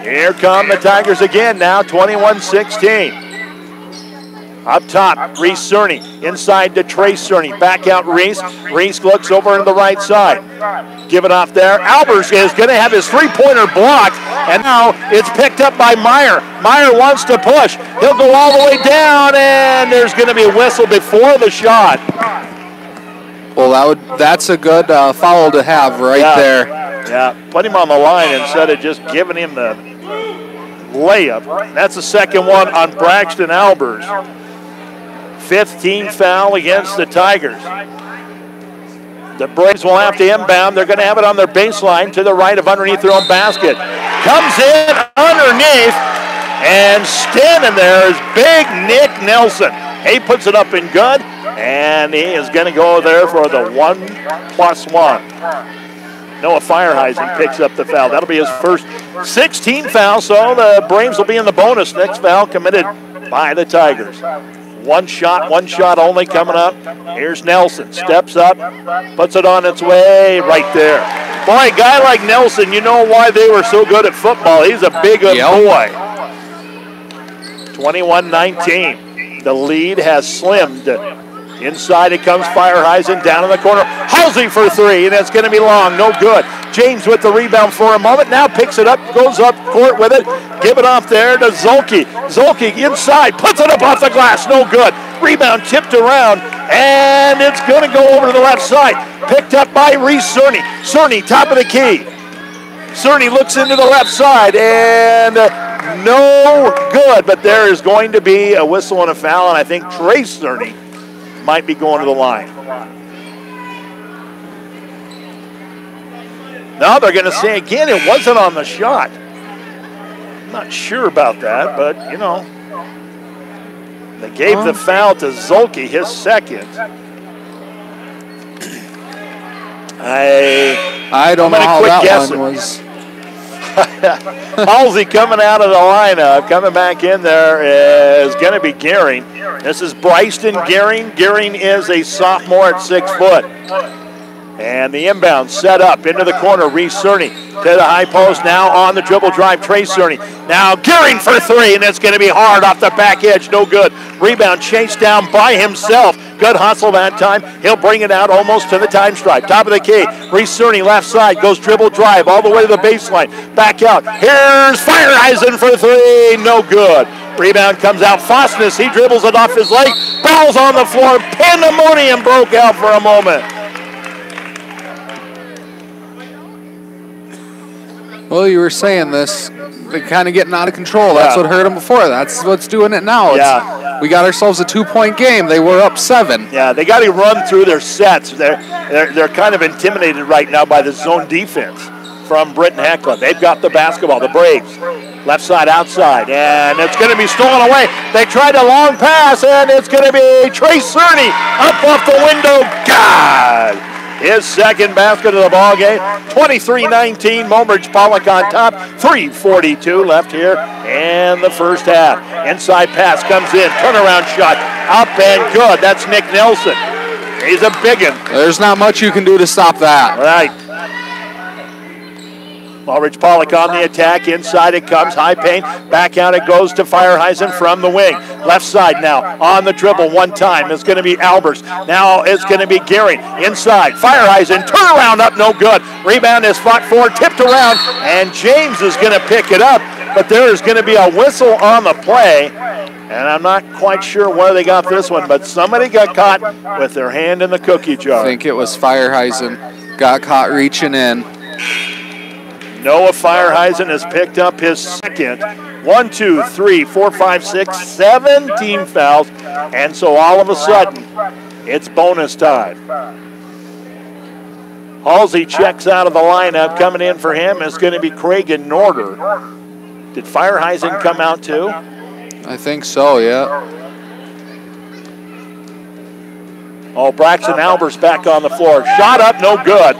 here come the Tigers again now, 21-16. Up top, Reese Cerny. Inside to Trace Cerny. Back out Reese. Reese looks over to the right side. Give it off there. Albers is going to have his three-pointer blocked, and now it's picked up by Meyer. Meyer wants to push. He'll go all the way down, and there's going to be a whistle before the shot. Well, that's a good foul to have right there. Yeah, put him on the line instead of just giving him the layup. That's the second one on Braxton Albers. 15th foul against the Tigers. The Braves will have to inbound. They're going to have it on their baseline to the right of underneath their own basket. Comes in underneath, and standing there is big Nick Nelson. He puts it up in good, and he is going to go there for the 1+1. Noah Fireheisen picks up the foul. That'll be his first 16th foul, so the Braves will be in the bonus. Next foul committed by the Tigers. One shot only coming up. Here's Nelson, steps up, puts it on its way right there. Boy, a guy like Nelson, you know why they were so good at football. He's a big boy. 21-19. The lead has slimmed. Inside it comes Fireheisen, down in the corner. Halsey for three, and it's going to be long, no good. James with the rebound for a moment, now picks it up, goes up court with it. Give it off there to Zolke. Zolke inside, puts it up off the glass, no good. Rebound tipped around, and it's going to go over to the left side. Picked up by Reese Cerny. Cerny, top of the key. Cerny looks into the left side, and no good, but there is going to be a whistle and a foul, and I think Trace Cerny might be going to the line. No, they're going to say again it wasn't on the shot. I'm not sure about that, but, you know, they gave the foul to Zolke, his second. I don't know how that one was. Halsey coming out of the lineup, coming back in there is going to be Gehring. This is Bryson Gehring. Gehring is a sophomore at 6 foot. And the inbound set up into the corner. Reese Cerny to the high post. Now on the dribble drive, Trace Cerny. Now Gehring for three, and it's going to be hard off the back edge. No good. Rebound chased down by himself. Good hustle that time. He'll bring it out almost to the time stripe. Top of the key. Reese Cerny left side. Goes dribble drive all the way to the baseline. Back out. Here's Fireheisen for three. No good. Rebound comes out. Fosness. He dribbles it off his leg. Ball's on the floor. Pandemonium broke out for a moment. Well, you were saying this, they're kind of getting out of control. That's what hurt them before. That's what's doing it now. We got ourselves a 2-point game. They were up 7. Yeah, they got to run through their sets. They're kind of intimidated right now by the zone defense from Britton Hecla. They've got the basketball, the Braves. Left side, outside, and it's going to be stolen away. They tried a long pass, and it's going to be Trace Cerny up off the window. God! His second basket of the ball game. 23-19, Mobridge Pollock on top. 3:42 left here in the first half. Inside pass comes in, turnaround shot, up and good. That's Nick Nelson. He's a biggin. There's not much you can do to stop that. Right. Mobridge Pollock on the attack. Inside it comes. High paint. Back out it goes to Fireheisen from the wing. Left side now. On the dribble one time. It's going to be Albers. Now it's going to be Gehring. Inside. Fireheisen. Turnaround up. No good. Rebound is fought for. Tipped around. And James is going to pick it up. But there is going to be a whistle on the play. And I'm not quite sure where they got this one. But somebody got caught with their hand in the cookie jar. I think it was Fireheisen. Got caught reaching in. Noah Fireheisen has picked up his second. 1, 2, 3, 4, 5, 6, 7 team fouls. And so all of a sudden, it's bonus time. Halsey checks out of the lineup. Coming in for him is going to be Craig and Norder. Did Fireheisen come out too? I think so, yeah. Oh, Braxton Albers back on the floor. Shot up, no good.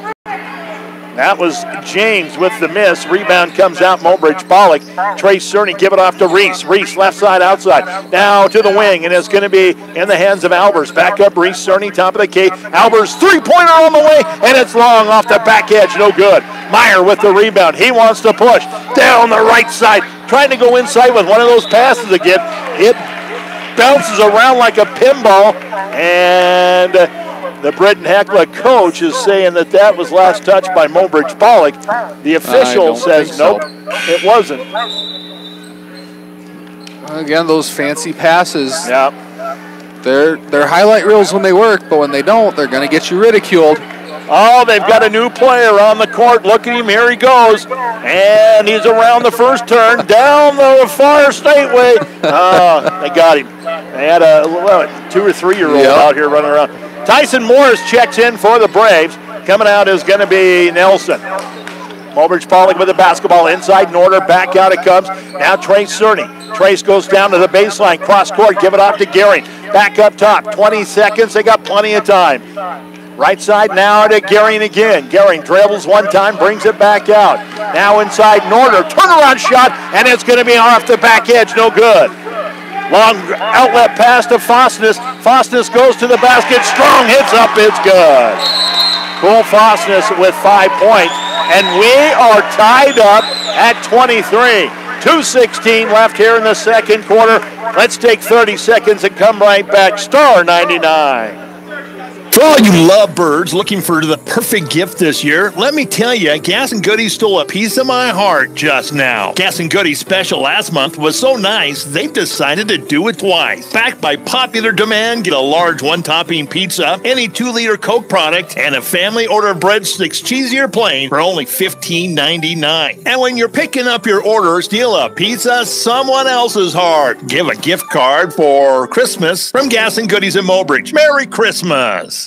That was James with the miss. Rebound comes out, Mobridge Pollock. Trace Cerny give it off to Reese. Reese left side, outside. Now to the wing, and it's going to be in the hands of Albers. Back up, Reese Cerny, top of the key. Albers, three-pointer on the way, and it's long off the back edge, no good. Meyer with the rebound. He wants to push down the right side. Trying to go inside with one of those passes again. It bounces around like a pinball, and the Britton Hecla coach is saying that was last touched by Mobridge Pollock. The official says nope, it wasn't. Again, those fancy passes. Yeah. They're highlight reels when they work, but when they don't, they're going to get you ridiculed. Oh, they've got a new player on the court. Look at him. Here he goes. And he's around the first turn, down the far stateway. Oh, they got him. They had a 2 or 3-year-old out here running around. Tyson Morris checks in for the Braves. Coming out is going to be Nelson. Mobridge Pollock with the basketball inside. Norder, back out it comes. Now Trace Cerny. Trace goes down to the baseline. Cross court, give it off to Gehring. Back up top, 20 seconds. They got plenty of time. Right side now to Gehring again. Gehring dribbles one time, brings it back out. Now inside Norder, turnaround shot, and it's going to be off the back edge, no good. Long outlet pass to Fosness. Fosness goes to the basket, strong hits up, it's good. Cole Fosness with 5 points, and we are tied up at 23. 2:16 left here in the second quarter. Let's take 30 seconds and come right back. Star 99. For all you lovebirds looking for the perfect gift this year, let me tell you, Gas and Goody stole a piece of my heart just now. Gas and Goody's special last month was so nice, they've decided to do it twice. Backed by popular demand, get a large one-topping pizza, any 2-liter Coke product, and a family order of breadsticks, cheesy or plain, for only $15.99. And when you're picking up your order, steal a pizza someone else's heart. Give a gift card for Christmas from Gas and Goodies in Mobridge. Merry Christmas!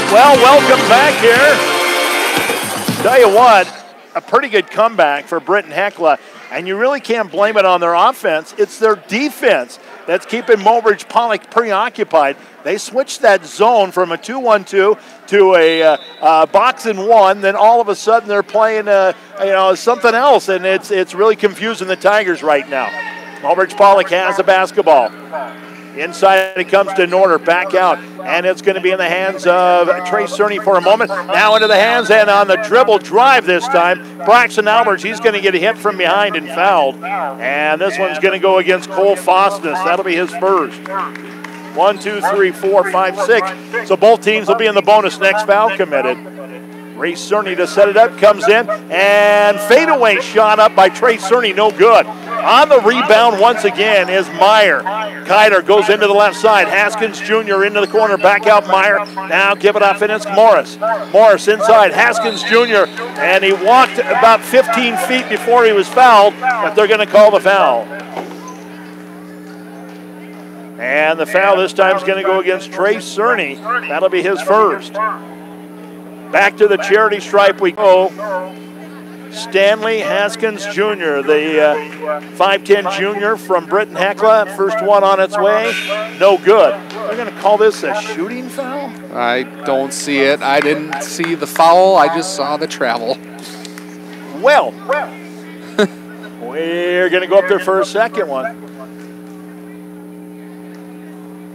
Well, welcome back here. Tell you what, a pretty good comeback for Britton Hecla, and you really can't blame it on their offense. It's their defense that's keeping Mobridge Pollock preoccupied. They switched that zone from a 2-1-2 to a box and one. Then all of a sudden they're playing something else, and it's really confusing the Tigers right now. Mobridge Pollock has the basketball. Inside it comes to Norder, back out, and it's going to be in the hands of Trace Cerny for a moment. Now into the hands, and on the dribble drive this time, Braxton Albers, he's going to get a hit from behind and fouled. And this one's going to go against Cole Fosness. That'll be his first. 1, 2, 3, 4, 5, 6. So both teams will be in the bonus. Next foul committed. Trace Cerny to set it up, comes in, and fadeaway shot up by Trace Cerny, no good. On the rebound once again is Meyer. Kiter goes into the left side. Haskins Jr. into the corner. Back out Meyer. Now give it off, and it's Morris. Morris inside. Haskins Jr. And he walked about 15 feet before he was fouled, but they're going to call the foul. And the foul this time is going to go against Trey Cerny. That'll be his first. Back to the charity stripe we go. Stanley Haskins Jr., the 5'10 junior from Britton, Hecla. First one on its way. No good. They're going to call this a shooting foul? I don't see it. I didn't see the foul. I just saw the travel. Well, we're going to go up there for a second one.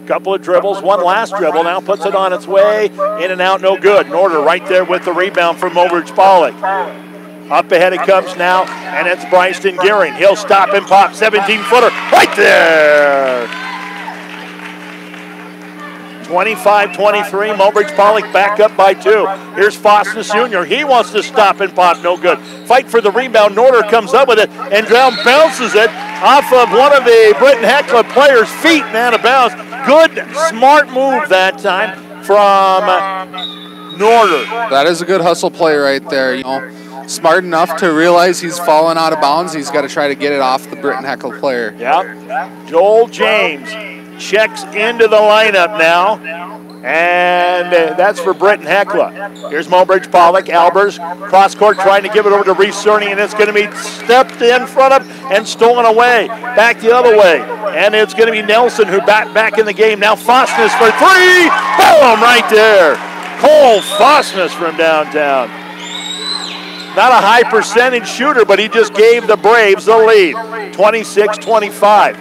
Couple of dribbles, one last dribble, now puts it on its way, in and out, no good. Norder right there with the rebound from Mobridge Pollock. Up ahead it comes now, and it's Bryson Gearing. He'll stop and pop, 17-footer, right there! 25-23, Mobridge Pollock back up by 2. Here's Fosness Jr. He wants to stop and pop, no good. Fight for the rebound, Norder comes up with it, and down bounces it off of one of the Britton Hecla players' feet, and out of bounds. Good, smart move that time from Norder. That is a good hustle play right there. You know, smart enough to realize he's fallen out of bounds. He's got to try to get it off the Britton Hecla player. Yeah. Joel James checks into the lineup now, and that's for Britton Hecla. Here's Mobridge Pollock. Albers cross court trying to give it over to Reese Cerny, and it's going to be stepped in front of and stolen away. Back the other way, and it's going to be Nelson who back in the game. Now Fosness for 3. Boom, right there. Cole Fosness from downtown. Not a high percentage shooter, but he just gave the Braves the lead. 26-25.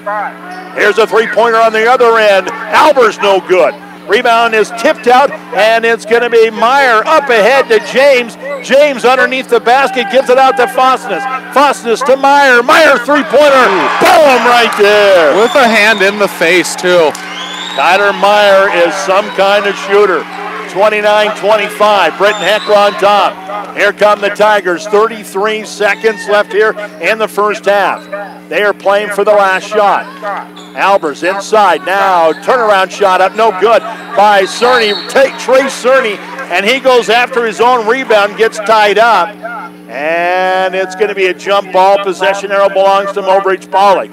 Here's a three-pointer on the other end. Albers no good. Rebound is tipped out, and it's going to be Meyer up ahead to James. James underneath the basket gives it out to Fosness. Fosness to Meyer. Meyer three-pointer. Boom, right there. With a hand in the face, too. Tyler Meyer is some kind of shooter. 29-25. Britton Hecla on top. Here come the Tigers. 33 seconds left here in the first half. They are playing for the last shot. Albers inside now. Turnaround shot up. No good by Cerny. Trey Cerny. And he goes after his own rebound. Gets tied up. And it's going to be a jump ball. Possession arrow belongs to Mobridge Pollock.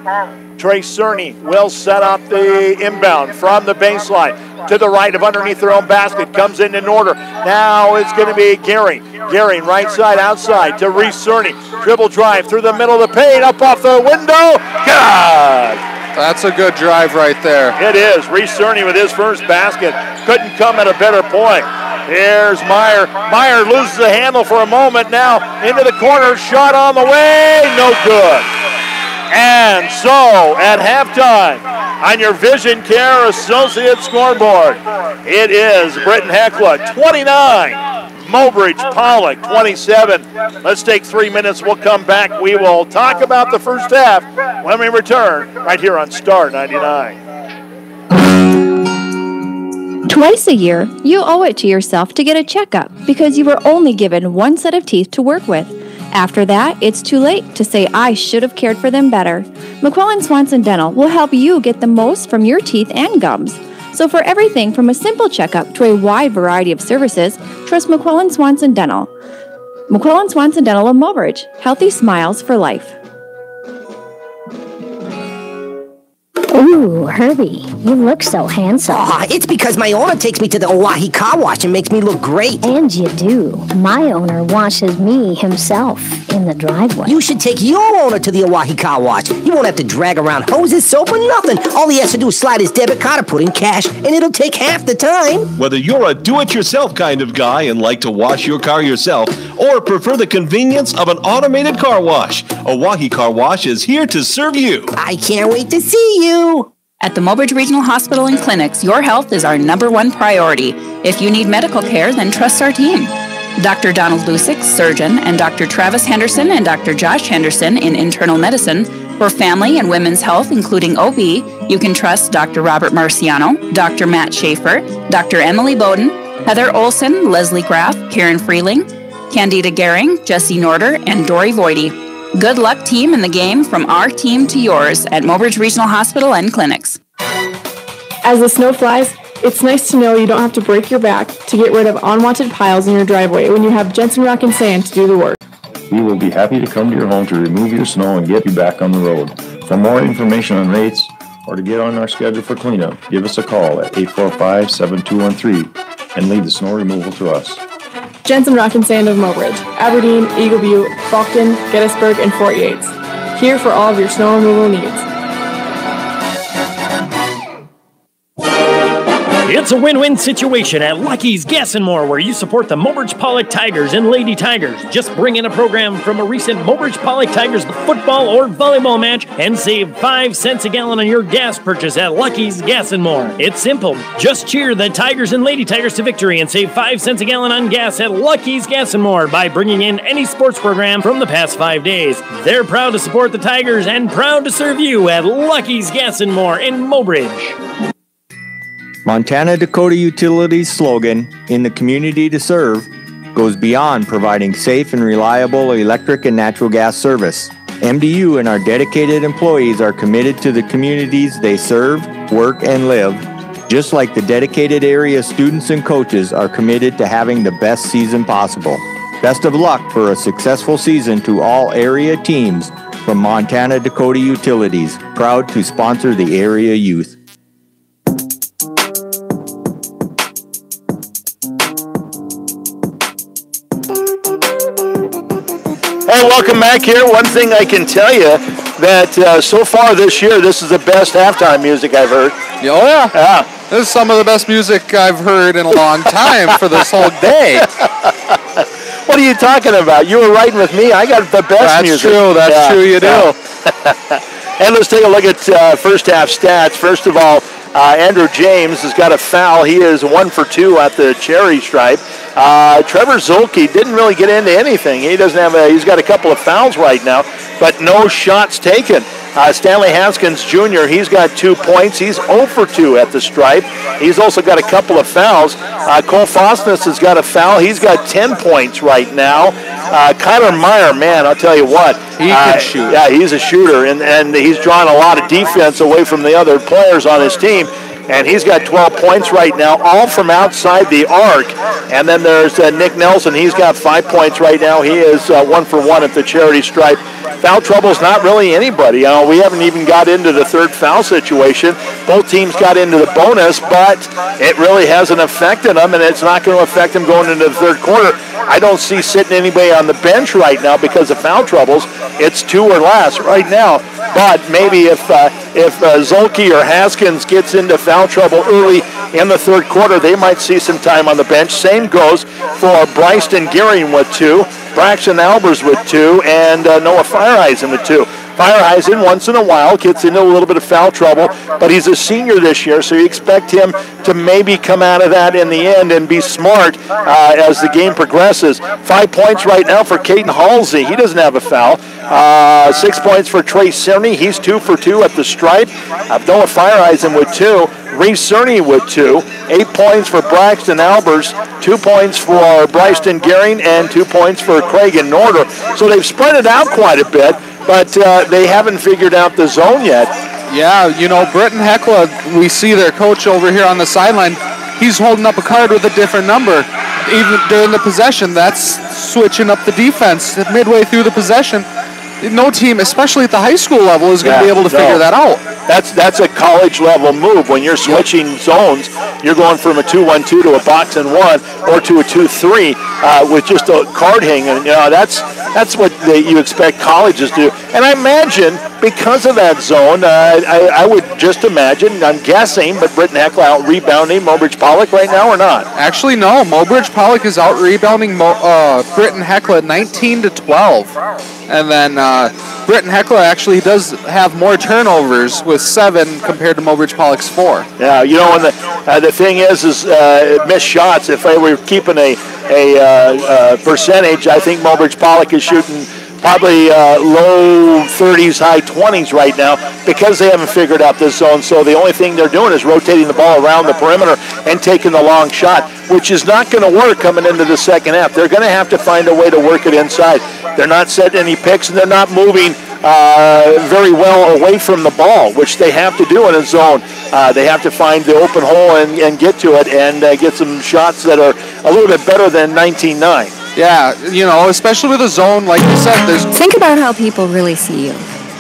Trey Cerny will set up the inbound from the baseline to the right of underneath their own basket. Comes into Norder. Now it's going to be Gearing. Gearing right side outside to Reese Cerny. Dribble drive through the middle of the paint. Up off the window. God! That's a good drive right there. It is. Reese Cerny with his first basket. Couldn't come at a better point. Here's Meyer. Meyer loses the handle for a moment now. Into the corner. Shot on the way. No good. And so, at halftime, on your Vision Care Associate scoreboard, it is Britton Hecla 29, Mobridge Pollock 27. Let's take 3 minutes. We'll come back. We will talk about the first half when we return right here on Star 99. Twice a year, you owe it to yourself to get a checkup because you were only given one set of teeth to work with. After that, it's too late to say, I should have cared for them better. McQuillan Swanson Dental will help you get the most from your teeth and gums. So for everything from a simple checkup to a wide variety of services, trust McQuillan Swanson Dental. McQuillan Swanson Dental of Mobridge. Healthy smiles for life. Ooh, Herbie, you look so handsome. Aw, it's because my owner takes me to the Oahe Car Wash and makes me look great. And you do. My owner washes me himself in the driveway. You should take your owner to the Oahe Car Wash. You won't have to drag around hoses, soap, or nothing. All he has to do is slide his debit card or put in cash, and it'll take half the time. Whether you're a do-it-yourself kind of guy and like to wash your car yourself, or prefer the convenience of an automated car wash, Oahe Car Wash is here to serve you. I can't wait to see you. At the Mobridge Regional Hospital and Clinics, your health is our #1 priority. If you need medical care, then trust our team. Dr. Donald Lusick, surgeon, and Dr. Travis Henderson and Dr. Josh Henderson in internal medicine. For family and women's health, including OB, you can trust Dr. Robert Marciano, Dr. Matt Schaefer, Dr. Emily Bowden, Heather Olson, Leslie Graff, Karen Freeling, Candida Gehring, Jesse Norder, and Dory Voidy. Good luck, team, in the game from our team to yours at Mobridge Regional Hospital and Clinics. As the snow flies, it's nice to know you don't have to break your back to get rid of unwanted piles in your driveway when you have Jensen Rock and Sand to do the work. We will be happy to come to your home to remove your snow and get you back on the road. For more information on rates or to get on our schedule for cleanup, give us a call at 845-7213 and leave the snow removal to us. Jensen Rock and Sand of Mobridge, Aberdeen, Eagle Butte, Faulkton, Gettysburg, and Fort Yates. Here for all of your snow removal needs. It's a win-win situation at Lucky's Gas and More, where you support the Mobridge Pollock Tigers and Lady Tigers. Just bring in a program from a recent Mobridge Pollock Tigers football or volleyball match and save 5 cents a gallon on your gas purchase at Lucky's Gas and More. It's simple. Just cheer the Tigers and Lady Tigers to victory and save 5 cents a gallon on gas at Lucky's Gas and More by bringing in any sports program from the past 5 days. They're proud to support the Tigers and proud to serve you at Lucky's Gas and More in Mobridge. Montana Dakota Utilities' slogan, "In the Community to Serve," goes beyond providing safe and reliable electric and natural gas service. MDU and our dedicated employees are committed to the communities they serve, work, and live, just like the dedicated area students and coaches are committed to having the best season possible. Best of luck for a successful season to all area teams from Montana Dakota Utilities, proud to sponsor the area youth. Hey, welcome back here. One thing I can tell you that so far this year, this is the best halftime music I've heard. Oh, yeah. Yeah. This is some of the best music I've heard in a long time for this whole day. What are you talking about? You were riding with me. I got the best music. That's true, you do. And let's take a look at first half stats. First of all, Andrew James has got a foul. He is 1 for 2 at the cherry stripe. Trevor Zolke didn't really get into anything. He doesn't have he's got a couple of fouls right now, but no shots taken. Stanley Haskins Jr., he's got 2 points. He's 0 for 2 at the stripe. He's also got a couple of fouls. Cole Fosness has got a foul. He's got 10 points right now. Kyler Meyer, man, I'll tell you what. He can shoot. Yeah, he's a shooter, and he's drawn a lot of defense away from the other players on his team. And he's got 12 points right now, all from outside the arc. And then there's Nick Nelson. He's got 5 points right now. He is 1 for 1 at the charity stripe. Foul trouble's not really anybody. We haven't even got into the third foul situation. Both teams got into the bonus, but it really hasn't affected them, and it's not going to affect them going into the third quarter. I don't see sitting anybody on the bench right now because of foul troubles. It's 2 or less right now. But maybe if Zolke or Haskins gets into foul trouble early in the third quarter, they might see some time on the bench. Same goes for Bryson Gearing with 2, Braxton Albers with 2, and Noah Fireheisen with 2. Fireheisen, once in a while, gets into a little bit of foul trouble, but he's a senior this year, so you expect him to maybe come out of that in the end and be smart as the game progresses. 5 points right now for Caden Halsey. He doesn't have a foul. 6 points for Trey Cerny. He's 2 for 2 at the stripe. Noah Fireheisen with 2. Reese Cerny with 2. 8 points for Braxton Albers. 2 points for Bryson Gearing, and 2 points for Craig and Norder. So they've spread it out quite a bit, but they haven't figured out the zone yet. Yeah, Britton Hecla, we see their coach over here on the sideline. He's holding up a card with a different number. Even during the possession, that's switching up the defense midway through the possession. No team, especially at the high school level, is going to be able to figure that out. That's a college level move. When you're switching zones, you're going from a 2-1-2 to a box and 1, or to a 2-3 with just a card hanging. That's what you expect colleges to do. And I imagine because of that zone, I would just imagine, I'm guessing, but Britton Hecla out rebounding Mobridge Pollock right now or not? Actually, no. Mobridge Pollock is out rebounding Britton Hecla 19-12. And then Britton Hecla actually does have more turnovers with 7 compared to Mobridge Pollock's 4. Yeah, and the thing is missed shots. If I were keeping a percentage, I think Mobridge Pollock is shooting probably low 30s, high 20s right now because they haven't figured out this zone. So the only thing they're doing is rotating the ball around the perimeter and taking the long shot, which is not going to work coming into the second half. They're going to have to find a way to work it inside. They're not setting any picks, and they're not moving very well away from the ball, which they have to do in a zone. They have to find the open hole and get to it and get some shots that are a little bit better than 19-9. Yeah, especially with a zone, like you said, there's... Think about how people really see you.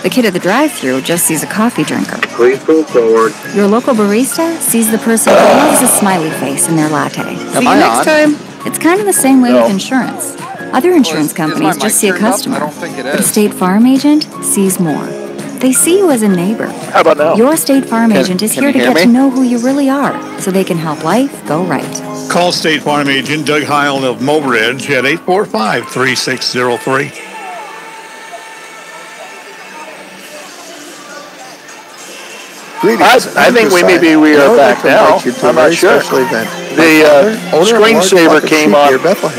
The kid at the drive-thru just sees a coffee drinker. Please move forward. Your local barista sees the person who loves a smiley face in their latte. See you next time. It's kind of the same way with insurance. Other insurance companies just see a customer, but a State Farm agent sees more. They see you as a neighbor. How about now? Your State Farm agent is here to get to know who you really are, so they can help life go right. Call State Farm agent Doug Heil of Mobridge at 845-3603. I think we are back now. I'm not sure. The screensaver came on.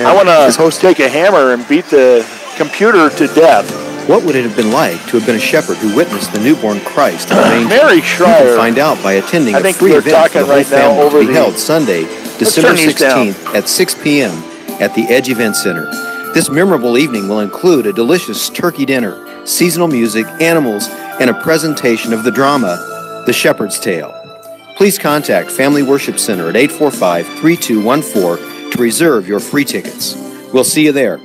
I want to take a hammer and beat the computer to death. What would it have been like to have been a shepherd who witnessed the newborn Christ in the manger? Mary Schreier. You can find out by attending a free event for the whole family to be held Sunday, December 16th at 6 p.m. at the Edge Event Center. This memorable evening will include a delicious turkey dinner, seasonal music, animals, and a presentation of the drama, The Shepherd's Tale. Please contact Family Worship Center at 845-3214 to reserve your free tickets. We'll see you there.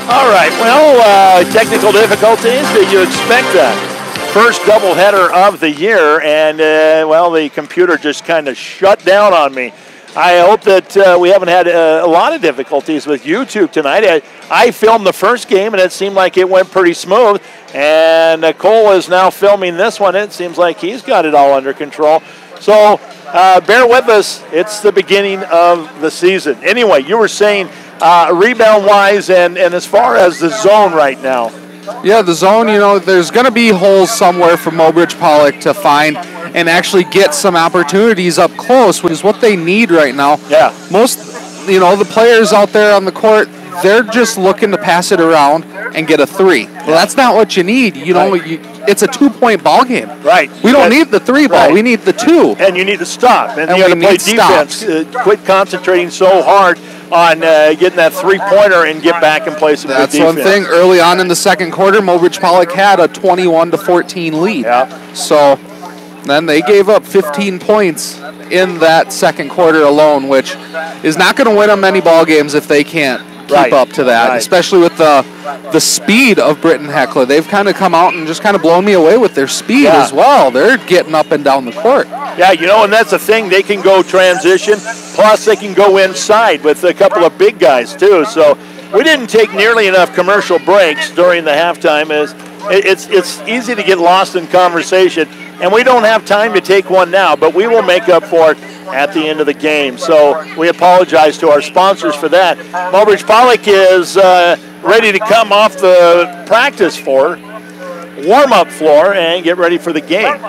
All right, well, technical difficulties. Did you expect that? First doubleheader of the year, and, the computer just kind of shut down on me. I hope that we haven't had a lot of difficulties with YouTube tonight. I filmed the first game, and it seemed like it went pretty smooth. And Cole is now filming this one. It seems like he's got it all under control. So bear with us. It's the beginning of the season. Anyway, you were saying rebound-wise and as far as the zone right now. Yeah, the zone, there's going to be holes somewhere for Mobridge Pollock to find and actually get some opportunities up close, which is what they need right now. Yeah. Most, the players out there on the court, they're just looking to pass it around and get a three. Well, that's not what you need. It's a 2-point ball game. Right. We don't need the 3 ball. Right. We need the 2. And you need to stop. And you got to we play need defense. Quit concentrating so hard on getting that three-pointer and get back and play some good defense. That's one thing. Early on in the second quarter, Mobridge Pollock had a 21-14 lead. Yeah. So then they gave up 15 points in that second quarter alone, which is not going to win them many ball games if they can't keep up to that, especially with the speed of Britton Hecla. They've kind of come out and just kind of blown me away with their speed as well. They're getting up and down the court. Yeah, and that's the thing. They can go transition, plus they can go inside with a couple of big guys, too. So we didn't take nearly enough commercial breaks during the halftime. It's easy to get lost in conversation, and we don't have time to take one now, but we will make up for it at the end of the game. So we apologize to our sponsors for that. Mobridge Pollock is ready to come off the practice floor, warm-up floor, and get ready for the game.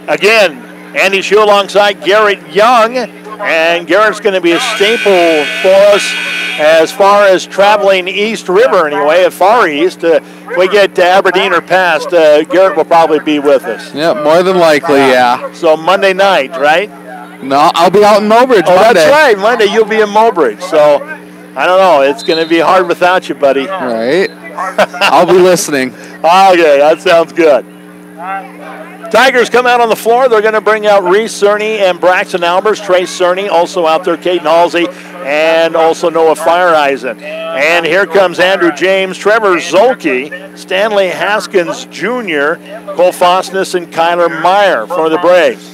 Again, Andy Shue alongside Garrett Young, and Garrett's going to be a staple for us as far as traveling East River anyway, far east. If we get to Aberdeen or past, Garrett will probably be with us. Yeah, more than likely, yeah. So Monday night, right? No, I'll be out in Mobridge Monday. That's right. Monday you'll be in Mobridge. So, I don't know. It's going to be hard without you, buddy. Right. I'll be listening. Okay, that sounds good. Tigers come out on the floor. They're going to bring out Reese Cerny and Braxton Albers. Trace Cerny also out there, Caden Halsey, and also Noah Fireeisen. And here comes Andrew James, Trevor Zolke, Stanley Haskins Jr., Cole Fosness, and Kyler Meyer for the Braves.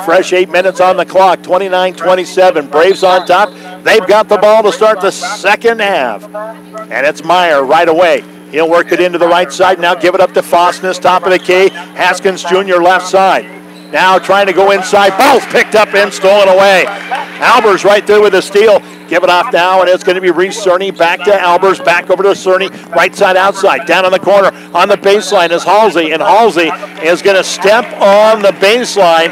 Fresh 8 minutes on the clock, 29-27. Braves on top. They've got the ball to start the second half. And it's Meyer right away. He'll work it into the right side. Now give it up to Fosness, top of the key. Haskins Jr. left side. Now trying to go inside. Both picked up and stolen away. Albers right there with a steal. Give it off now, and it's going to be Reese Cerny. Back to Albers. Back over to Cerny. Right side, outside. Down on the corner. On the baseline is Halsey. And Halsey is going to step on the baseline.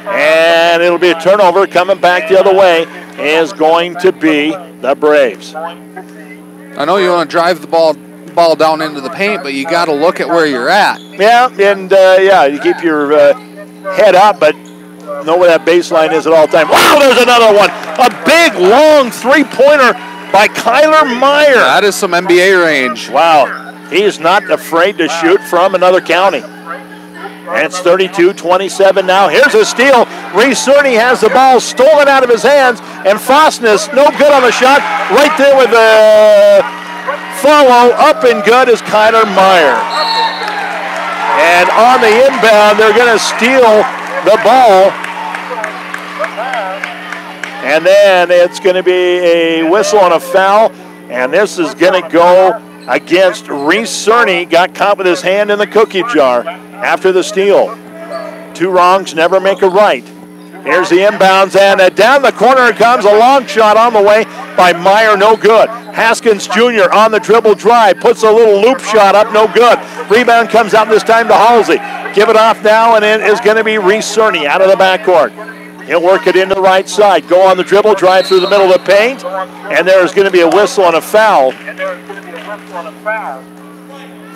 And it'll be a turnover. Coming back the other way is going to be the Braves. I know you want to drive the ball down into the paint, but you got to look at where you're at. Yeah, and you keep your head up, but know where that baseline is at all time. Wow, there's another one. A big, long three-pointer by Kyler Meyer. That is some NBA range. Wow, he is not afraid to shoot from another county. And it's 32-27 now. Here's a steal. Reese Cerny has the ball stolen out of his hands, and Fosness, no good on the shot. Right there with the follow, up and good is Kyler Meyer. And on the inbound, they're going to steal the ball. And then it's going to be a whistle and a foul, and this is going to go against Reese Cerny. Got caught with his hand in the cookie jar after the steal. Two wrongs never make a right. Here's the inbounds, and down the corner comes a long shot on the way by Meyer, no good. Haskins Jr. on the dribble drive, puts a little loop shot up, no good. Rebound comes out this time to Halsey. Give it off now, and it is going to be Reese Cerny out of the backcourt. He'll work it into the right side. Go on the dribble, drive through the middle of the paint, and there's going to be a whistle and a foul.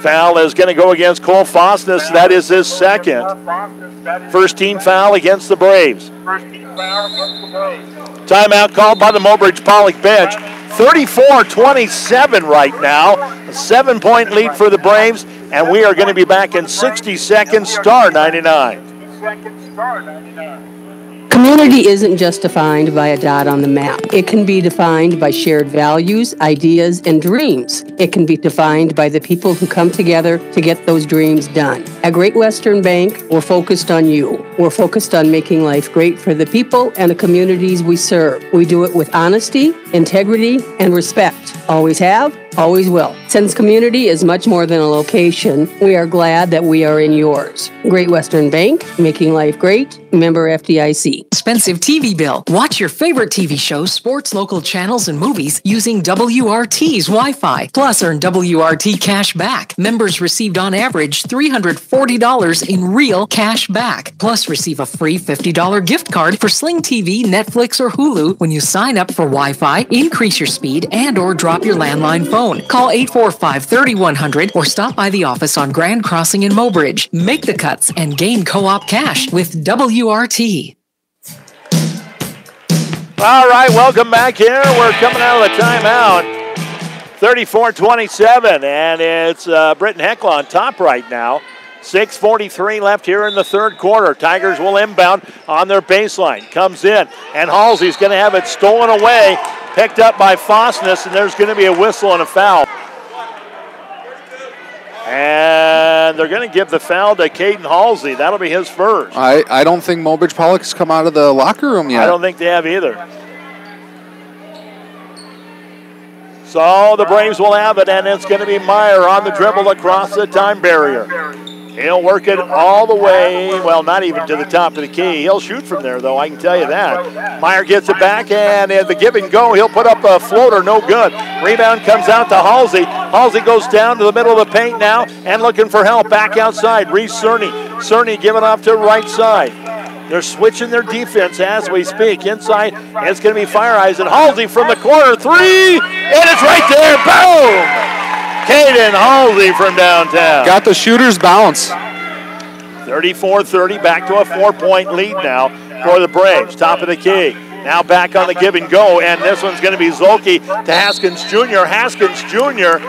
Foul is going to go against Cole Fosness. That is his second. First team foul against the Braves. Timeout called by the Mobridge Pollock bench. 34-27 right now. A 7-point lead for the Braves, and we are going to be back in 60 seconds. Star 99. Community isn't just defined by a dot on the map. It can be defined by shared values, ideas, and dreams. It can be defined by the people who come together to get those dreams done. At Great Western Bank, we're focused on you. We're focused on making life great for the people and the communities we serve. We do it with honesty, integrity, and respect. Always have, always will. Since community is much more than a location, we are glad that we are in yours. Great Western Bank, making life great. Member FDIC. Expensive TV bill. Watch your favorite TV shows, sports, local channels, and movies using WRT's Wi-Fi. Plus, earn WRT cash back. Members received on average $340 in real cash back. Plus, receive a free $50 gift card for Sling TV, Netflix, or Hulu when you sign up for Wi-Fi, increase your speed, and or drop your landline phone. Call 845-3100 or stop by the office on Grand Crossing in Mobridge. Make the cuts and gain co-op cash with WRT. All right, welcome back here. We're coming out of the timeout. 34-27, and it's Britton Hecla on top right now. 6:43 left here in the third quarter. Tigers will inbound on their baseline. Comes in, and Halsey's going to have it stolen away, picked up by Fosness, and there's going to be a whistle and a foul. And they're going to give the foul to Caden Halsey. That'll be his first. I don't think Mobridge Pollock has come out of the locker room yet. I don't think they have either. So the Braves will have it, and it's going to be Meyer on the dribble across the time barrier. He'll work it all the way, well, not even to the top of the key. He'll shoot from there, though, I can tell you that. Meyer gets it back, and at the give and go, he'll put up a floater, no good. Rebound comes out to Halsey. Halsey goes down to the middle of the paint now and looking for help back outside. Reese Cerny. Cerny giving off to right side. They're switching their defense as we speak. Inside, it's going to be Fire Eyes, and Halsey from the corner, three, and it's right there, boom! Caden Halsey from downtown. Got the shooter's bounce. 34-30, back to a 4-point lead now for the Braves. Top of the key. Now back on the give and go, and this one's going to be Zolke to Haskins Jr. Haskins Jr.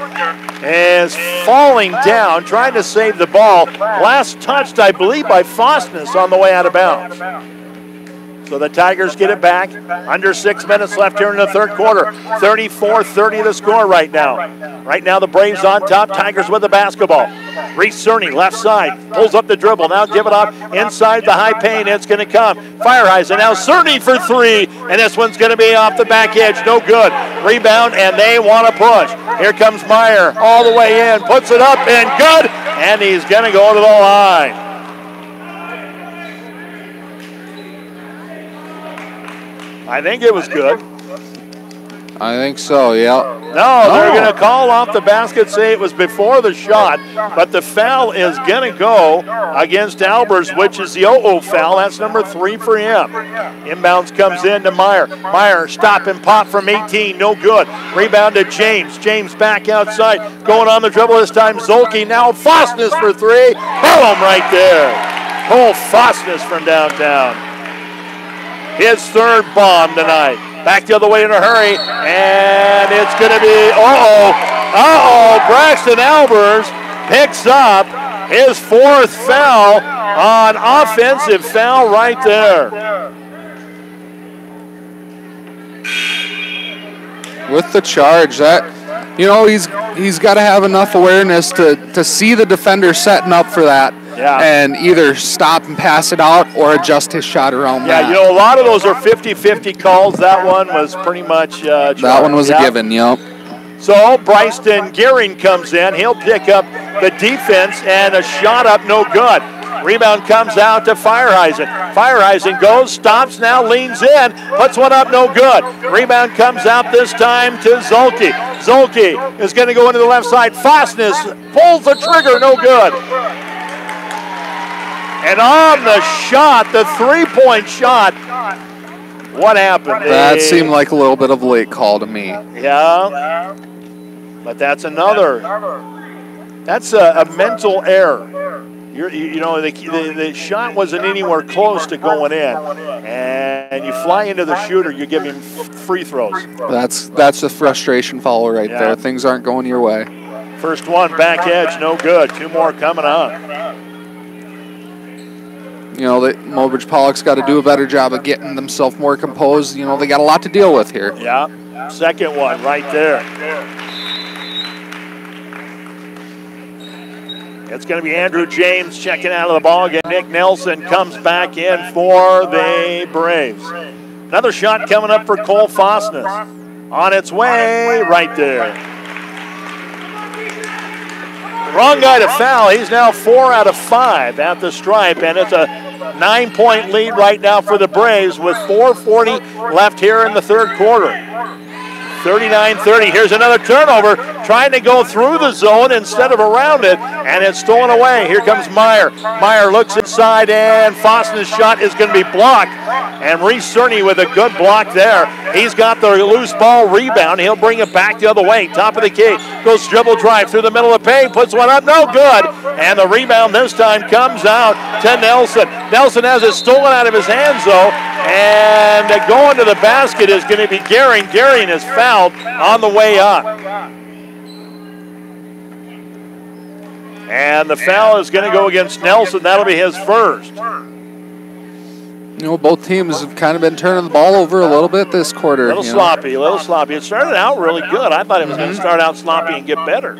is falling down, trying to save the ball. Last touched, I believe, by Fosness on the way out of bounds. So the Tigers get it back. Under 6 minutes left here in the third quarter. 34-30 the score right now. Right now the Braves on top. Tigers with the basketball. Reese Cerny, left side. Pulls up the dribble. Now give it off inside the high paint. It's going to come. Fire Eyes, and now Cerny for three. And this one's going to be off the back edge. No good. Rebound, and they want to push. Here comes Meyer all the way in. Puts it up, and good. And he's going to go to the line. I think it was good. I think so, yeah. No, they're going to call off the basket, say it was before the shot, but the foul is going to go against Albers, which is the 0-0 foul. That's number 3 for him. Inbounds comes in to Meyer. Meyer, stop and pop from 18, no good. Rebound to James. James back outside, going on the dribble this time. Zolke now, Fosnes for 3. Boom, right there. Cole Fosnes from downtown. His 3rd bomb tonight. Back the other way in a hurry, and it's going to be, Braxton Albers picks up his 4th foul on offensive foul right there. With the charge, that, he's got to have enough awareness to see the defender setting up for that. Yeah. And either stop and pass it out or adjust his shot around that. Yeah, a lot of those are 50-50 calls. That one was pretty much that one was a given, yep. So Bryson Gearing comes in. He'll pick up the defense, and a shot up, no good. Rebound comes out to Fireheisen. Fireheisen goes, stops, now leans in, puts one up, no good. Rebound comes out this time to Zolke. Zolke is going to go into the left side. Fosnes pulls the trigger, no good. And on the shot, the 3-point shot, what happened? That seemed like a little bit of a late call to me. Yeah, but that's another. That's a mental error. The shot wasn't anywhere close to going in, and you fly into the shooter, you give him free throws. That's the frustration foul right there. Things aren't going your way. First one, back edge, no good. 2 more coming up. Mobridge Pollock's got to do a better job of getting themselves more composed. They got a lot to deal with here. Yeah, second one right there. It's going to be Andrew James checking out of the ball game. Nick Nelson comes back in for the Braves. Another shot coming up for Cole Fosnes. On its way, right there. Wrong guy to foul. He's now 4 out of 5 at the stripe, and it's a 9-point lead right now for the Braves with 4:40 left here in the 3rd quarter. 39-30. Here's another turnover, trying to go through the zone instead of around it, and it's stolen away. Here comes Meyer. Meyer looks inside, and Fosnes' shot is going to be blocked. And Reese Cerny with a good block there. He's got the loose ball rebound. He'll bring it back the other way. Top of the key. Goes dribble drive through the middle of the paint. Puts one up. No good. And the rebound this time comes out to Nelson. Nelson has it stolen out of his hands, though. And going to the basket is going to be Gehring. Gehring is fouled on the way up. And the foul is going to go against Nelson. That'll be his first. Both teams have kind of been turning the ball over a little bit this quarter. A little sloppy. It started out really good. I thought it was going to start out sloppy and get better.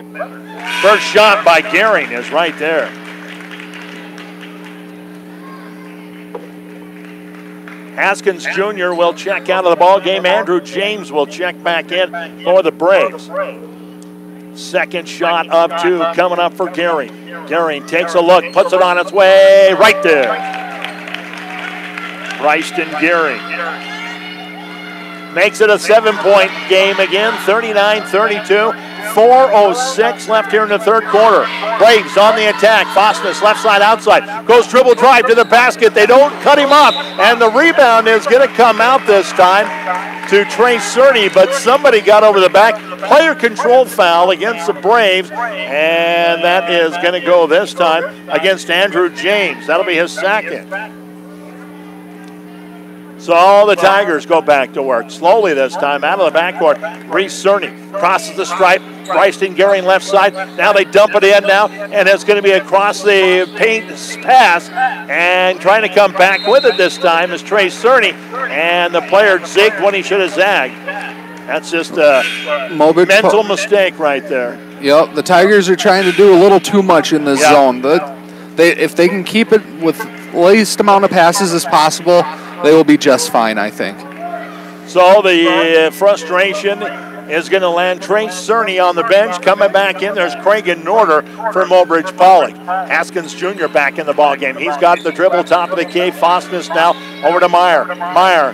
First shot by Gehring is right there. Haskins Jr. will check out of the ball game. Andrew James will check back in for the Braves. Second shot of 2 coming up for Gehring. Gehring takes a look, puts it on its way right there. Bryson Gehring makes it a 7-point game again, 39-32. 4:06 left here in the 3rd quarter. Braves on the attack. Fosnes left side outside. Goes dribble drive to the basket. They don't cut him up. And the rebound is going to come out this time to Trey Cerny, but somebody got over the back. Player control foul against the Braves. And that is going to go this time against Andrew James. That'll be his second. So the Tigers go back to work. Slowly this time, out of the backcourt. Reese Cerny crosses the stripe. Bryson Gehring left side. Now they dump it in now, and it's going to be across the paint pass. And trying to come back with it this time is Trey Cerny. And the player zigged when he should have zagged. That's just a mental mistake right there. Yep, the Tigers are trying to do a little too much in this zone. If they can keep it with the least amount of passes as possible, they will be just fine, I think. So the frustration is going to land Trey Cerny on the bench. Coming back in, there's Craig Norder for Mobridge Pollock. Haskins Jr. back in the ballgame. He's got the dribble, top of the key. Fosness now over to Meyer. Meyer,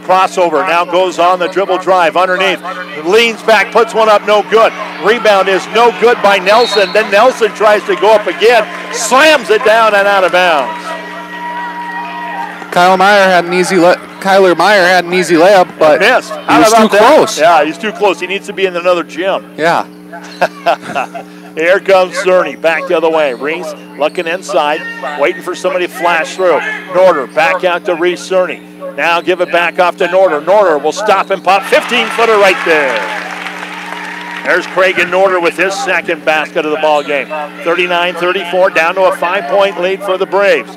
crossover, now goes on the dribble drive underneath. Leans back, puts one up, no good. Rebound is no good by Nelson. Then Nelson tries to go up again, slams it down and out of bounds. Kyler Meyer had an easy layup, but missed. He was too close. Yeah, he's too close. He needs to be in another gym. Yeah. Here comes Cerny, back the other way. Reese looking inside, waiting for somebody to flash through. Norder back out to Reese Cerny. Now give it back off to Norder. Norder will stop and pop. 15-footer right there. There's Craig Norder with his second basket of the ball game. 39-34, down to a 5-point lead for the Braves.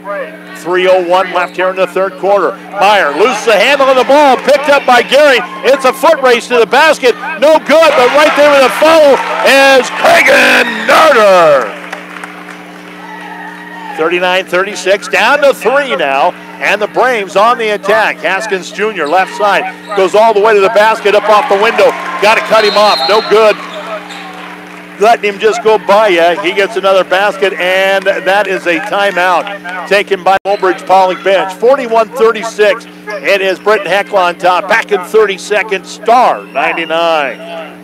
3:01 left here in the third quarter. Meyer loses the handle of the ball, picked up by Gary. It's a foot race to the basket. No good, but right there with a foul is Craig Norder. 39-36, down to 3 now, and the Braves on the attack. Haskins Jr., left side, goes all the way to the basket, up off the window. Got to cut him off, no good. Letting him just go by you. He gets another basket, and that is a timeout taken by Mobridge Pollock bench. 41-36. It is Britton Hecla on top. Back in 30 seconds, Star 99.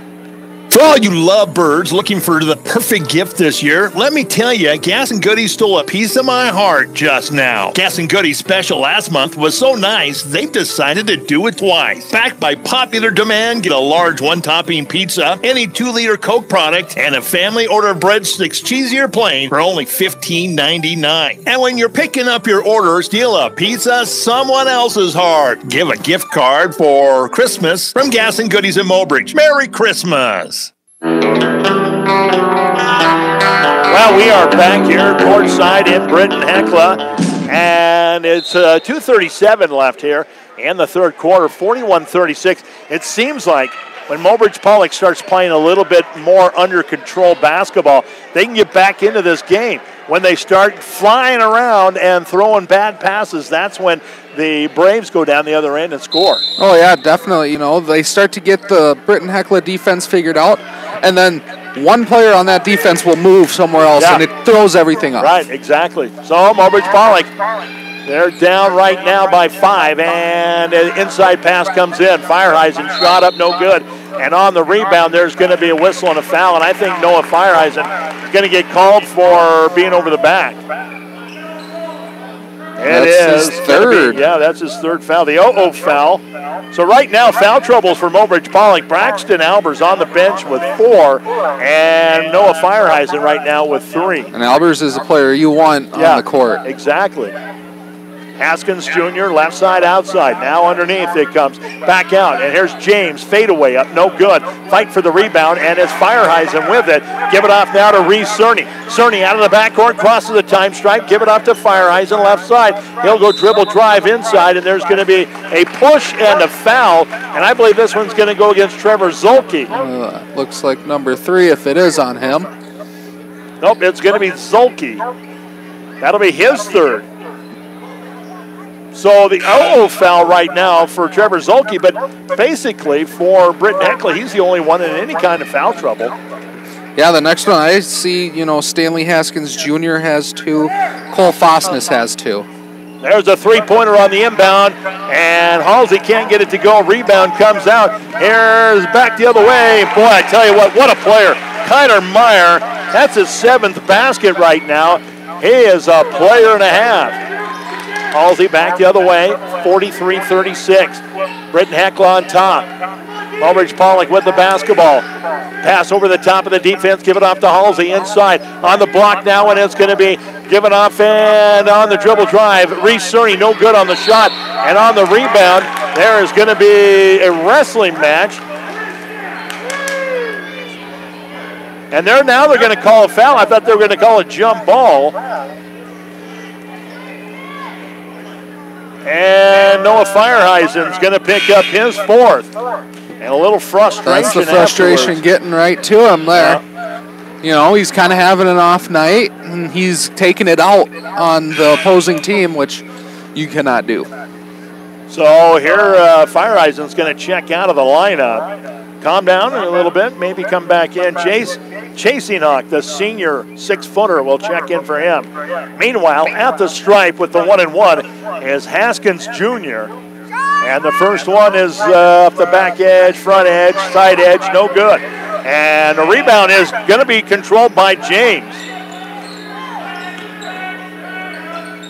For all you lovebirds looking for the perfect gift this year, let me tell you, Gas and Goody stole a piece of my heart just now. Gas and Goody's special last month was so nice, they've decided to do it twice. Backed by popular demand, get a large one-topping pizza, any 2-liter Coke product, and a family order of breadsticks, cheesy or plain, for only $15.99. And when you're picking up your order, steal a pizza someone else's heart. Give a gift card for Christmas from Gas and Goodies in Mobridge. Merry Christmas! Well, we are back here courtside in Britton Hecla, and it's 2:37 left here in the third quarter, 41-36. It seems like when Mobridge Pollock starts playing a little bit more under control basketball, they can get back into this game. When they start flying around and throwing bad passes, that's when the Braves go down the other end and score. Oh, yeah, definitely. You know, they start to get the Britton Hecla defense figured out, and then one player on that defense will move somewhere else, and it throws everything off. Right, exactly. So Mobridge Pollock, they're down right now by 5, and an inside pass comes in. Fireheisen shot up, no good. And on the rebound, there's going to be a whistle and a foul, and I think Noah Fireheisen is going to get called for being over the back. That's his third. That's his third foul. The 0-0 foul. So right now, foul troubles for Mobridge Pollock. Braxton Albers on the bench with 4, and Noah Fireheisen right now with 3. And Albers is a player you want on the court. Exactly. Haskins Jr., left side, outside. Now underneath it comes. Back out. And here's James. Fadeaway up. No good. Fight for the rebound. And it's Fireheisen with it. Give it off now to Reese Cerny. Cerny out of the backcourt. Crosses the time stripe. Give it off to Fireheisen, left side. He'll go dribble drive inside. And there's going to be a push and a foul. And I believe this one's going to go against Trevor Zolke. Looks like number 3 if it is on him. Nope, it's going to be Zolke. That'll be his third. So the 0-0 foul right now for Trevor Zolke, but basically for Britton Hecla, he's the only one in any kind of foul trouble. Yeah, the next one I see, Stanley Haskins Jr. has 2, Cole Fosness has 2. There's a three-pointer on the inbound, and Halsey can't get it to go. Rebound comes out. Here's back the other way. Boy, I tell you what a player. Kyler Meyer, that's his 7th basket right now. He is a player and a half. Halsey back the other way, 43-36. Britton Hecla on top. Mobridge Pollock with the basketball. Pass over the top of the defense, give it off to Halsey inside. On the block now, and it's going to be given off and on the dribble drive. Reese Cerny, no good on the shot. And on the rebound, there is going to be a wrestling match. And they're going to call a foul. I thought they were going to call a jump ball. And Noah Fireheisen's going to pick up his 4th. And a little frustration. That's the frustration afterwards. Getting right to him there. Yeah. He's kind of having an off night, and he's taking it out on the opposing team, which you cannot do. So here, Fireheisen's going to check out of the lineup. calm down a little bit, maybe come back in. Chasing Hawk, the senior 6-footer, will check in for him. Meanwhile, at the stripe with the 1-and-1 is Haskins Jr. And the first one is up the back edge, front edge, side edge, no good. And the rebound is going to be controlled by James.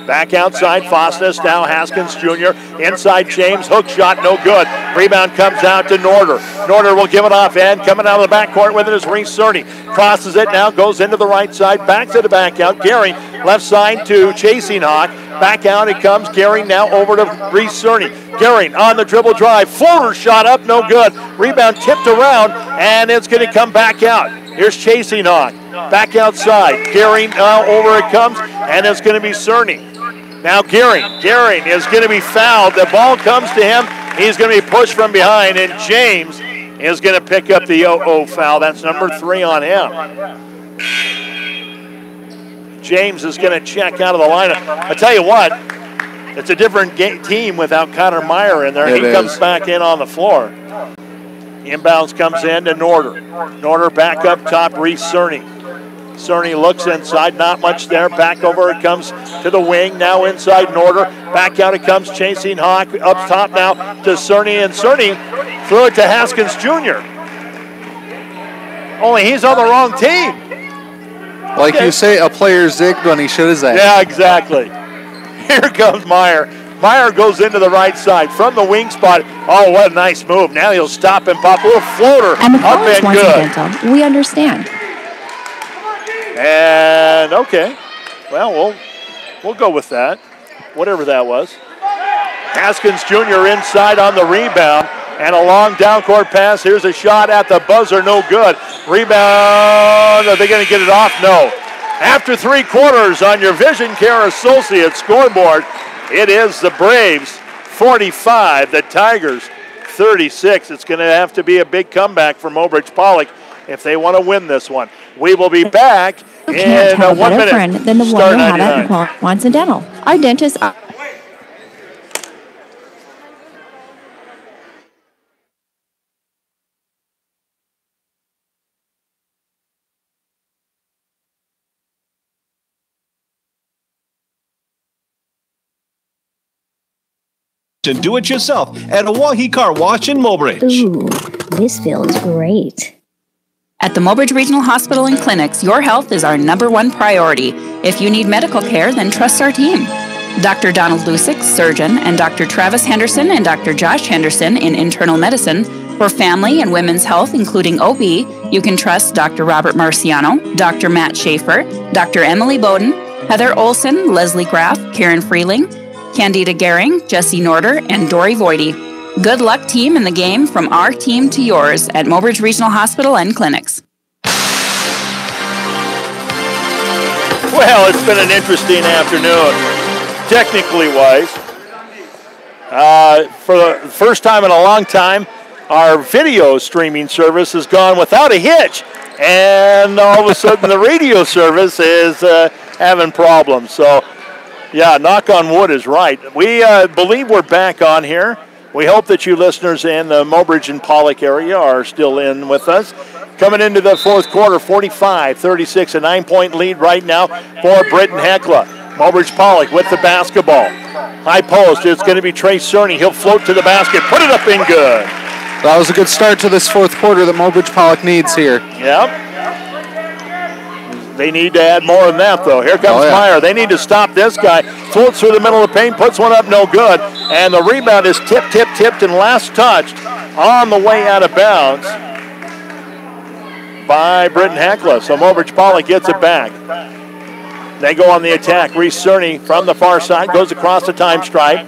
Back outside, Fosness, now Haskins Jr. Inside James, hook shot, no good. Rebound comes out to Norder. Norder will give it off end. Coming out of the backcourt with it is Reese Cerny. Crosses it now, goes into the right side, back to the back out. Gary, left side to Chasing Hawk. Back out it comes. Gary now over to Reese Cerny. Gary on the dribble drive. Floater shot up, no good. Rebound tipped around, and it's going to come back out. Here's Chasing Hawk. Back outside. Gary now over it comes, and it's going to be Cerny. Now Gehring is going to be fouled. The ball comes to him. He's going to be pushed from behind, and James is going to pick up the 0-0 foul. That's number 3 on him. James is going to check out of the lineup. I tell you what, it's a different team without Connor Meyer in there. He comes back in on the floor. Inbounds comes in to Norder. Norder back up top, Reese Cerny. Cerny looks inside, not much there. Back over it comes to the wing, now inside Norder. Back out it comes, Chasing Hawk. Up top now to Cerny, and Cerny threw it to Haskins Jr. Only he's on the wrong team. Like you say, a player zigged when he should have zagged. Yeah, exactly. Here comes Meyer. Meyer goes into the right side from the wing spot. Oh, what a nice move. Now he'll stop and pop a little floater and up and good. Dental. We understand. And okay, well, we'll go with that, whatever that was. Haskins Jr. inside on the rebound, and a long down-court pass. Here's a shot at the buzzer, no good. Rebound, are they going to get it off? No. After 3 quarters on your Vision Care Associates scoreboard, it is the Braves 45, the Tigers 36. It's going to have to be a big comeback for Mobridge Pollock if they want to win this one. We will be back in 1 minute. Friend than the one we have at McQuallen Dental. Our dentists are. And do it yourself at Oahe Car Wash in Mobridge. Ooh, this feels great. At the Mobridge Regional Hospital and Clinics, your health is our #1 priority. If you need medical care, then trust our team. Dr. Donald Lusick, surgeon, and Dr. Travis Henderson and Dr. Josh Henderson in internal medicine. For family and women's health, including OB, you can trust Dr. Robert Marciano, Dr. Matt Schaefer, Dr. Emily Bowden, Heather Olson, Leslie Graff, Karen Freeling, Candida Gehring, Jesse Norder, and Dory Voidy. Good luck, team, in the game from our team to yours at Mobridge Regional Hospital and Clinics. Well, it's been an interesting afternoon, technically wise. For the first time in a long time, our video streaming service has gone without a hitch, and all of a sudden the radio service is having problems. So, yeah, knock on wood is right. We believe we're back on here. We hope that you listeners in the Mobridge and Pollock area are still in with us. Coming into the fourth quarter, 45-36, a 9-point lead right now for Britton Hecla. Mobridge Pollock with the basketball. High post, it's going to be Trey Cerny. He'll float to the basket, put it up in good. That was a good start to this fourth quarter that Mobridge Pollock needs here. Yep. They need to add more than that, though. Here comes Meyer. They need to stop this guy. Floats through the middle of the paint, puts one up, no good. And the rebound is tipped, and last touched on the way out of bounds by Britton Hecla. So Mobridge Pollock gets it back. They go on the attack. Reese Cerny from the far side goes across the time stripe.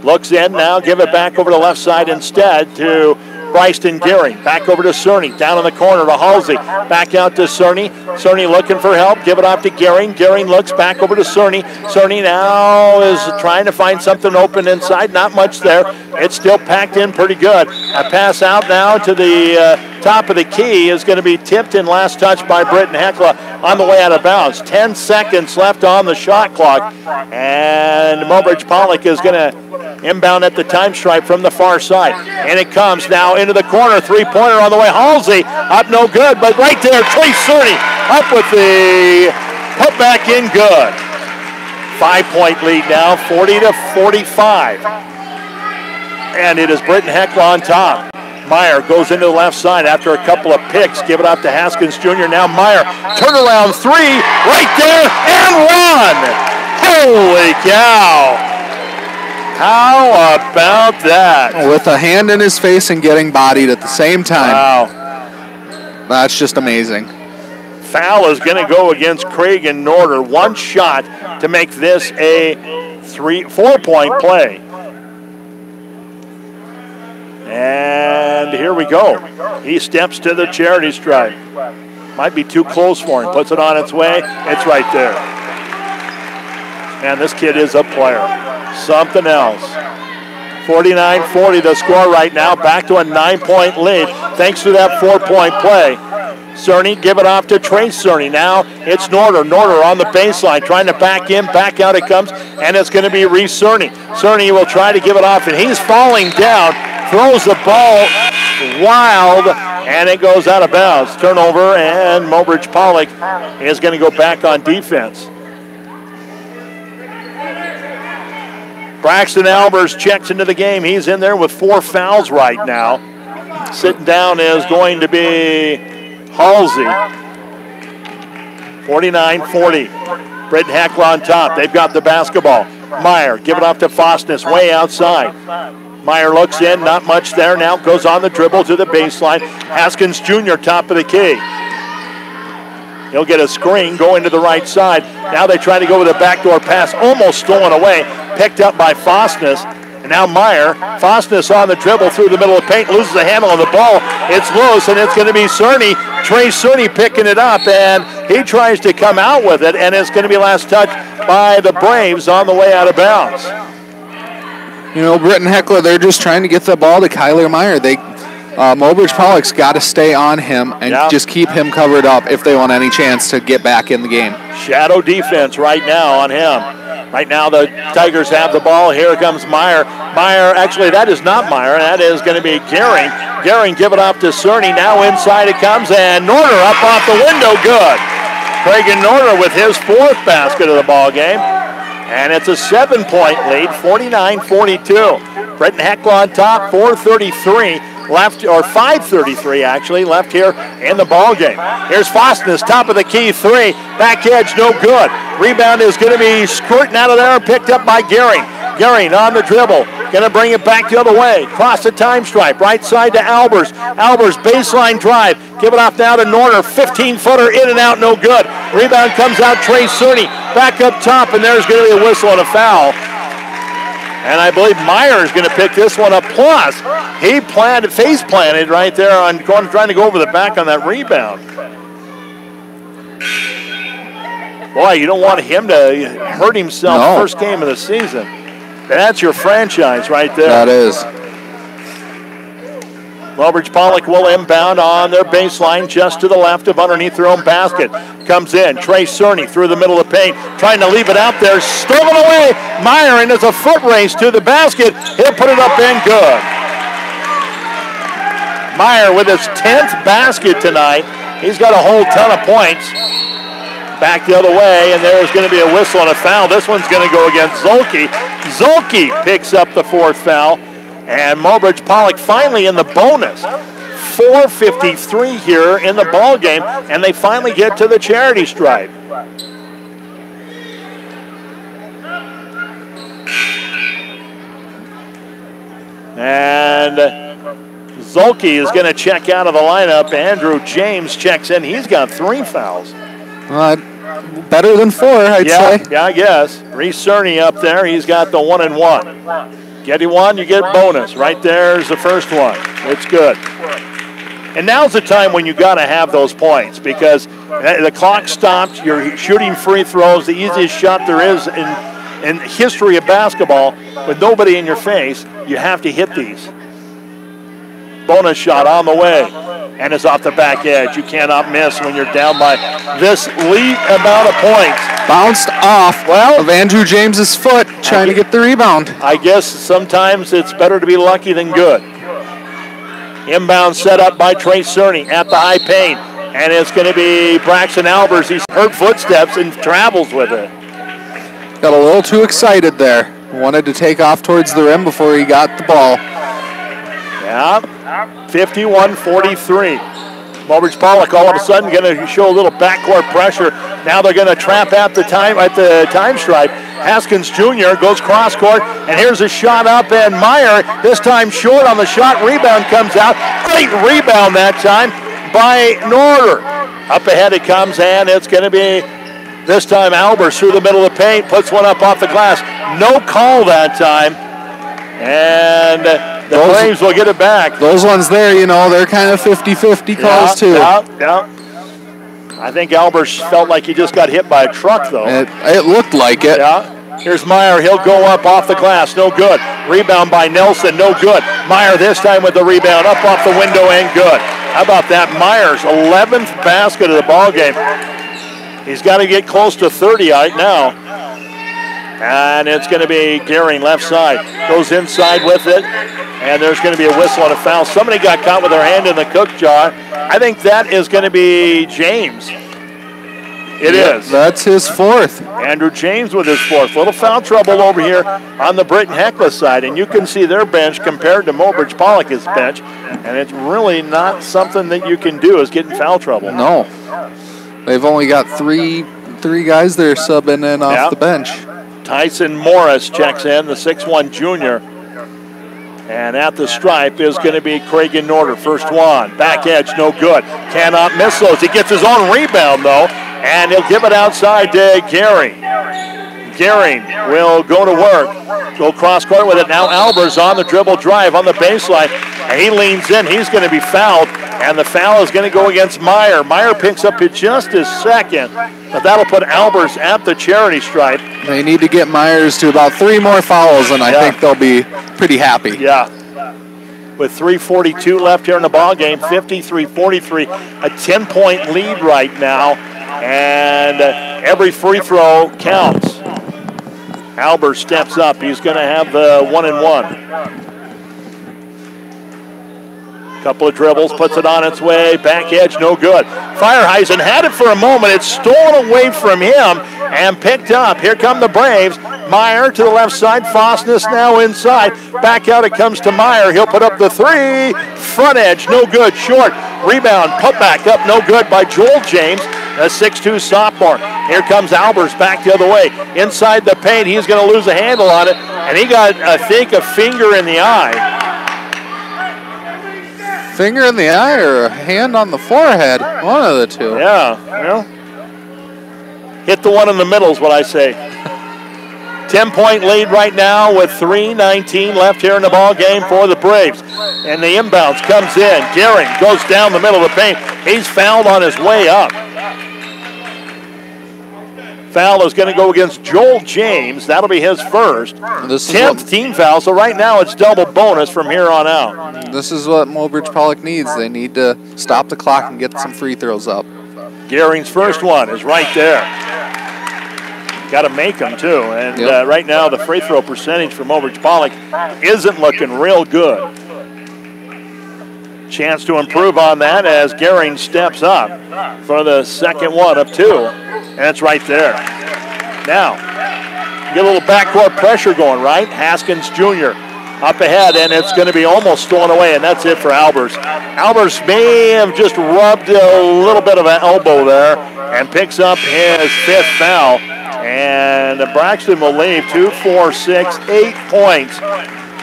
Looks in now, give it back over to the left side instead to Bryson Gehring. Back over to Cerny. Down in the corner to Halsey. Back out to Cerny. Cerny looking for help. Give it off to Gehring. Gehring looks back over to Cerny. Cerny now is trying to find something open inside. Not much there. It's still packed in pretty good. A pass out now to the top of the key is going to be tipped in last touch by Britton Hecla on the way out of bounds. 10 seconds left on the shot clock. And Mobridge Pollock is going to Inbound at the time stripe from the far side. And it comes now into the corner. Three-pointer on the way. Halsey up no good, but right there, Trey Cerny up with the putback in good. 5-point lead now, 40-45. And it is Britton Hecla on top. Meyer goes into the left side after a couple of picks. Give it up to Haskins Jr. Now Meyer, turnaround three, right there, and run! Holy cow! How about that? With a hand in his face and getting bodied at the same time. Wow. That's just amazing. Foul is going to go against Craig and Norder. One shot to make this a 4-point play. And here we go. He steps to the charity stripe. Might be too close for him. Puts it on its way. It's right there. Man, this kid is a player. Something else. 49-40 the score right now. Back to a 9-point lead thanks to that 4-point play. Cerny, give it off to Trey Cerny. Now it's Norder. Norder on the baseline, trying to back in, back out it comes, and it's going to be Reese Cerny. Cerny will try to give it off, and he's falling down. Throws the ball wild, and it goes out of bounds. Turnover, and Mobridge Pollock is going to go back on defense. Braxton Albers checks into the game. He's in there with 4 fouls right now. Sitting down is going to be Halsey. 49-40. Britton Hecla on top. They've got the basketball. Meyer, give it off to Fostness, way outside. Meyer looks in, not much there. Now goes on the dribble to the baseline. Haskins Jr. top of the key. He'll get a screen going to the right side. Now they try to go with a backdoor pass, almost stolen away, picked up by Fostness. And now Meyer, Fostness on the dribble through the middle of the paint, loses the handle on the ball. It's loose, and it's going to be Cerny. Trey Cerny picking it up, and he tries to come out with it, and it's going to be last touch by the Braves on the way out of bounds. You know, Britton Hecla, they're just trying to get the ball to Kyler Meyer. Mobridge Pollock's got to stay on him and just keep him covered up if they want any chance to get back in the game. Shadow defense right now on him. Right now the Tigers have the ball. Here comes Meyer. Meyer, actually that is not Meyer. That is going to be Gehring. Gehring give it off to Cerny. Now inside it comes, and Norder up off the window. Good. Craig Norder with his 4th basket of the ball game. And it's a 7-point lead, 49-42. Britton Hecla on top, 4:33 left, or 5:33 actually, left here in the ball game. Here's Fostness, top of the key, 3. Back edge, no good. Rebound is going to be squirting out of there, picked up by Gehring. Gehring on the dribble, going to bring it back the other way. Cross the time stripe, right side to Albers. Albers, baseline drive. Give it off now to Norder. 15-footer in and out, no good. Rebound comes out, Trey Cerny. Back up top, and there's going to be a whistle and a foul. And I believe Meyer is going to pick this one up. Plus, he face planted right there on trying to go over the back on that rebound. Boy, you don't want him to hurt himself first game of the season. That's your franchise right there. That is. Mobridge Pollock will inbound on their baseline just to the left of underneath their own basket. Comes in, Trey Cerny through the middle of the paint, trying to leave it out there, stolen away. Meyer, and it's a foot race to the basket. He'll put it up in good. Meyer with his 10th basket tonight. He's got a whole ton of points. Back the other way, and there's going to be a whistle and a foul. This one's going to go against Zolke. Zolke picks up the 4th foul, and Mobridge Pollock finally in the bonus. 4:53 here in the ball game, and they finally get to the charity stripe. And Zolke is going to check out of the lineup. Andrew James checks in. He's got 3 fouls. Better than 4, I'd say. Yeah, I guess. Reese Cerny up there. He's got the 1 and 1. Get you one, you get bonus. Right there's the first one. It's good. And now's the time when you got to have those points because the clock stopped. You're shooting free throws, the easiest shot there is in history of basketball with nobody in your face. You have to hit these. Bonus shot on the way. and is off the back edge. You cannot miss when you're down by this lead amount of points. Bounced off of Andrew James's foot, trying to get the rebound. I guess sometimes it's better to be lucky than good. Inbound set up by Trey Cerny at the high paint, and it's going to be Braxton Albers. He's heard footsteps and travels with it. Got a little too excited there. Wanted to take off towards the rim before he got the ball. Yeah, 51-43. Mobridge Pollock all of a sudden going to show a little backcourt pressure. Now they're going to trap at the time stripe. Haskins Jr. goes cross court, and here's a shot up, and Meyer this time short on the shot. Rebound comes out. Great rebound that time by Norder. Up ahead it comes, and it's going to be this time Albers through the middle of the paint, puts one up off the glass. No call that time, and the Flames will get it back. Those ones there, they're kind of 50-50 calls too. Yeah. I think Albers felt like he just got hit by a truck, though. It looked like it. Yeah. Here's Meyer. He'll go up off the glass. No good. Rebound by Nelson. No good. Meyer this time with the rebound. Up off the window and good. How about that? Meyer's 11th basket of the ball game. He's got to get close to 30 right now. And it's going to be Gehring left side. Goes inside with it. And there's going to be a whistle and a foul. Somebody got caught with their hand in the cook jar. I think that is going to be James. It is. That's his fourth. Andrew James with his fourth. Little foul trouble over here on the Britton Hecla side. And you can see their bench compared to Mobridge Pollock's bench. And it's really not something that you can do is get in foul trouble. No. They've only got three guys there subbing in off the bench. Tyson Morris checks in, the 6'1 junior. And at the stripe is going to be Craig Norder. First one. Back edge, no good. Cannot miss those. He gets his own rebound, though. And he'll give it outside to Gehring. Gehring will go to work. Go cross court with it. Now Albers on the dribble drive on the baseline. And he leans in. He's going to be fouled. And the foul is going to go against Meyer. Meyer picks up just his second. But that'll put Albers at the charity stripe. They need to get Myers to about 3 more fouls, and I think they'll be pretty happy. Yeah. With 3:42 left here in the ball game, 53-43, a 10-point lead right now, and every free throw counts. Albers steps up. He's going to have the 1-and-1. Couple of dribbles, puts it on its way, back edge, no good. Fireheisen had it for a moment. It's stolen away from him and picked up. Here come the Braves. Meyer to the left side. Fosness now inside. Back out it comes to Meyer. He'll put up the 3. Front edge, no good. Short. Rebound, put back up, no good by Joel James, a 6'2 sophomore. Here comes Albers back the other way. Inside the paint, he's going to lose a handle on it. And he got, I think, a finger in the eye. Finger in the eye or a hand on the forehead? One of the two. Yeah, well, hit the one in the middle is what I say. 10-point lead right now with 3:19 left here in the ball game for the Braves. And the inbounds comes in. Gehring goes down the middle of the paint. He's fouled on his way up. Foul is going to go against Joel James. That'll be his first. 10th team foul, so right now it's double bonus from here on out. This is what Mobridge Pollock needs. They need to stop the clock and get some free throws up. Gehring's first one is right there. Got to make them, too. And right now the free throw percentage for Mobridge Pollock isn't looking real good. Chance to improve on that as Gehring steps up for the second one of 2. And it's right there. Now, get a little backcourt pressure going, right? Haskins Jr. up ahead, and it's going to be almost stolen away, and that's it for Albers. Albers may have just rubbed a little bit of an elbow there and picks up his 5th foul. And Braxton will leave 2, 4, 6, 8 points.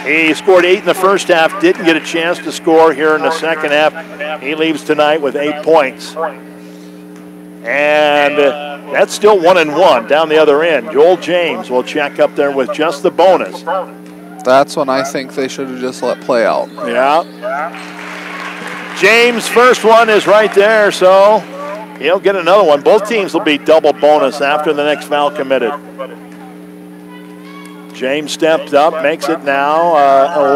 He scored 8 in the first half, didn't get a chance to score here in the second half. He leaves tonight with 8 points. And that's still 1-and-1 down the other end. Joel James will check up there with just the bonus. That's when I think they should have just let play out. Yeah. James' first one is right there, so he'll get another one. Both teams will be double bonus after the next foul committed. James steps up, makes it now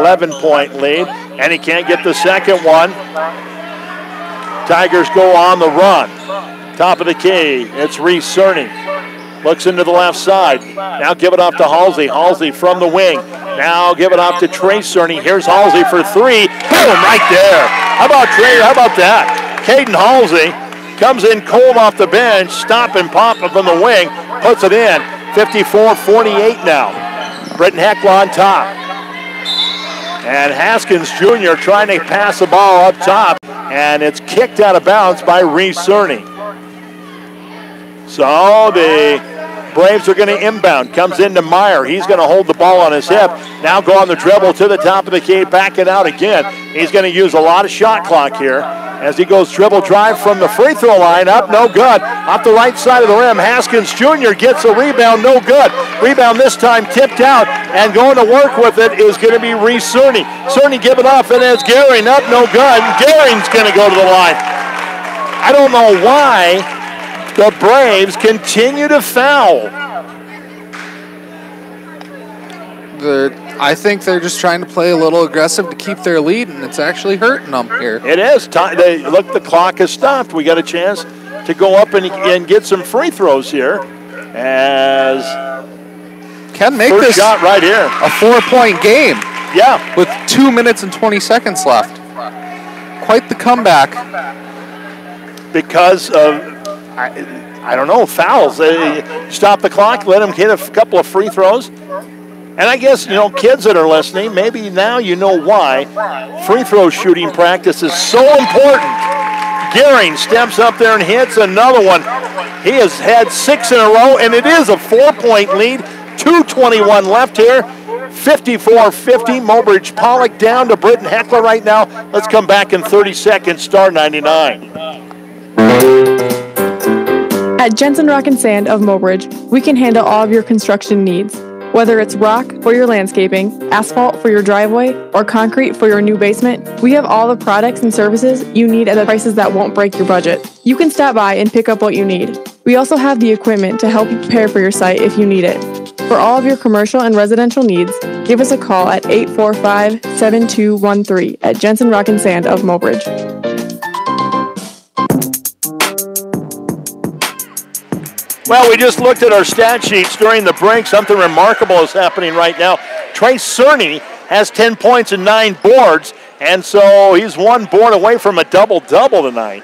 11-point lead, and he can't get the second one. Tigers go on the run. Top of the key, it's Reese Cerny. Looks into the left side. Now give it off to Halsey. Halsey from the wing. Now give it off to Trey Cerny. Here's Halsey for three. Boom, right there. How about Trey? How about that? Caden Halsey comes in cold off the bench, stop and pop from the wing, puts it in. 54-48 now. Britton Hecla on top. And Haskins Jr. trying to pass the ball up top, and it's kicked out of bounds by Reese Cerny. So the Braves are going to inbound. Comes into Meyer. He's going to hold the ball on his hip. Now go on the dribble to the top of the key. Back it out again. He's going to use a lot of shot clock here as he goes dribble drive from the free throw line. Up, no good. Off the right side of the rim. Haskins Jr. gets a rebound. No good. Rebound this time tipped out. And going to work with it is going to be Reese Cerny. Cerny give it off, and it's Gehring. Up, no good. Gehring's going to go to the line. I don't know why the Braves continue to foul. I think they're just trying to play a little aggressive to keep their lead, and it's actually hurting them here. It is. Look, the clock has stopped. We got a chance to go up and get some free throws here. As can make first this shot right here a 4-point game. Yeah, with 2 minutes and 20 seconds left. Quite the comeback. Because of I don't know, fouls. Stop the clock, let them hit a couple of free throws. And I guess, kids that are listening, maybe now you know why free throw shooting practice is so important. Gehring steps up there and hits another one. He has had 6 in a row, and it is a 4-point lead. 2:21 left here. 54-50. Mobridge Pollock down to Britton Hecla right now. Let's come back in 30 seconds. Star 99. At Jensen Rock and Sand of Mobridge, we can handle all of your construction needs. Whether it's rock for your landscaping, asphalt for your driveway, or concrete for your new basement, we have all the products and services you need at the prices that won't break your budget. You can stop by and pick up what you need. We also have the equipment to help you prepare for your site if you need it. For all of your commercial and residential needs, give us a call at 845-7213 at Jensen Rock and Sand of Mobridge. Well, we just looked at our stat sheets during the break. Something remarkable is happening right now. Trey Cerny has 10 points and 9 boards, and so he's 1 board away from a double-double tonight.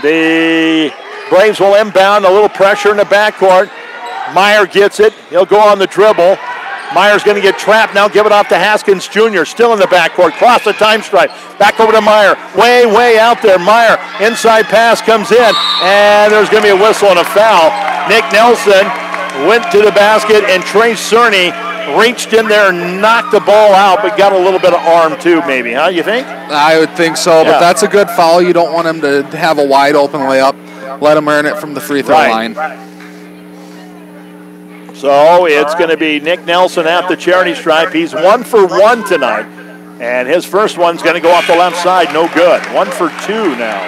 The Braves will inbound, a little pressure in the backcourt. Meyer gets it. He'll go on the dribble. Meyer's going to get trapped now. Give it off to Haskins Jr. Still in the backcourt. Cross the time stripe. Back over to Meyer. Way out there. Meyer. Inside pass comes in. And there's going to be a whistle and a foul. Nick Nelson went to the basket, and Trey Cerny reached in there and knocked the ball out, but got a little bit of arm too, maybe. Huh? You think? I would think so, but that's a good foul. You don't want him to have a wide open layup. Let him earn it from the free throw line. So it's going to be Nick Nelson at the charity stripe. He's 1 for 1 tonight. And his first one's going to go off the left side. No good. 1 for 2 now.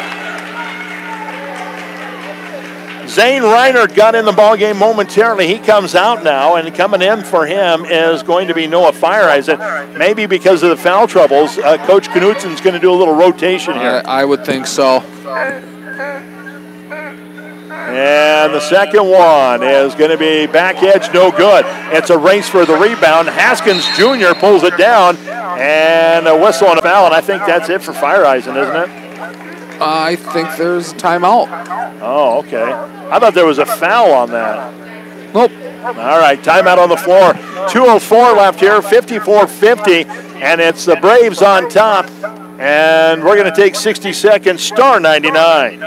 Zane Reinert got in the ballgame momentarily. He comes out now, and coming in for him is going to be Noah Fireeisen. Maybe because of the foul troubles, Coach Knutsen's going to do a little rotation here. I would think so. And the second one is going to be back edge, no good. It's a race for the rebound. Haskins Jr. pulls it down, and a whistle and a foul, and I think that's it for Fireeisen, isn't it? I think there's a timeout. Oh, okay. I thought there was a foul on that. Nope. All right, timeout on the floor. 2:04 left here, 54-50, and it's the Braves on top, and we're going to take 60 seconds. Star 99.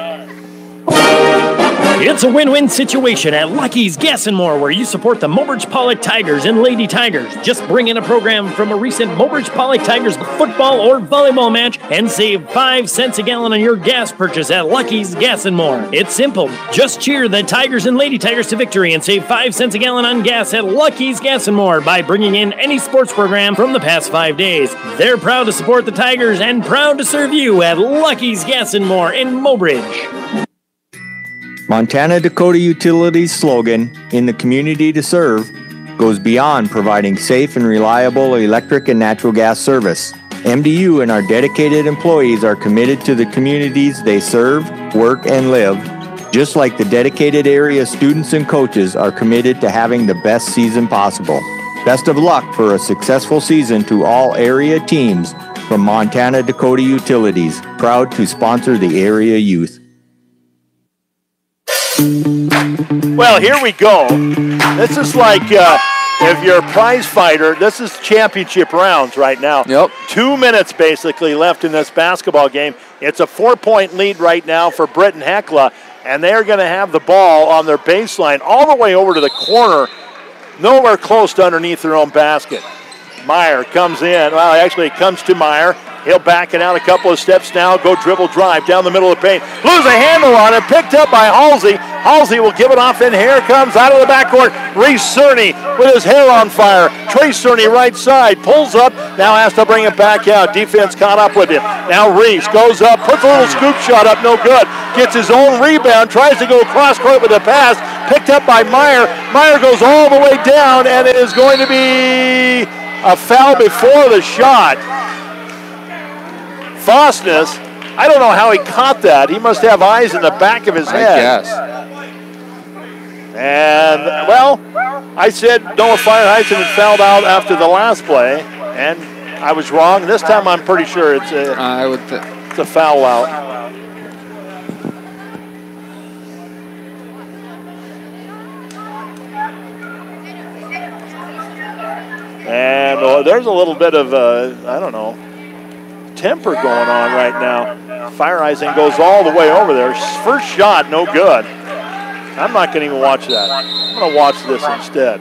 It's a win-win situation at Lucky's Gas and More, where you support the Mobridge Pollock Tigers and Lady Tigers. Just bring in a program from a recent Mobridge Pollock Tigers football or volleyball match and save 5 cents a gallon on your gas purchase at Lucky's Gas and More. It's simple. Just cheer the Tigers and Lady Tigers to victory and save 5 cents a gallon on gas at Lucky's Gas and More by bringing in any sports program from the past 5 days. They're proud to support the Tigers and proud to serve you at Lucky's Gas and More in Mobridge. Montana Dakota Utilities' slogan, "In the community to serve," goes beyond providing safe and reliable electric and natural gas service. MDU and our dedicated employees are committed to the communities they serve, work, and live, just like the dedicated area students and coaches are committed to having the best season possible. Best of luck for a successful season to all area teams from Montana Dakota Utilities, proud to sponsor the area youth. Well, here we go. This is like if you're a prize fighter, this is championship rounds right now. Yep. 2 minutes basically left in this basketball game. It's a 4-point lead right now for Britton Hecla, and they're going to have the ball on their baseline all the way over to the corner, nowhere close to underneath their own basket. Meyer comes in. Well, actually, it comes to Meyer. He'll back it out a couple of steps now, go dribble drive down the middle of the paint. Lose a handle on it, picked up by Halsey. Halsey will give it off, and here comes out of the backcourt Reese Cerny with his hair on fire. Trey Cerny right side, pulls up, now has to bring it back out. Defense caught up with him. Now Reese goes up, puts a little scoop shot up, no good. Gets his own rebound, tries to go cross court with a pass, picked up by Meyer. Meyer goes all the way down, and it is going to be a foul before the shot. Fosness, I don't know how he caught that. He must have eyes in the back of his head. I guess. And, well, I said Noah Fireheisen had fouled out after the last play, and I was wrong. This time I'm pretty sure it's a foul out. And there's a little bit of, I don't know, temper going on right now. Fireheisen goes all the way over there. First shot, no good. I'm not going to even watch that. I'm going to watch this instead.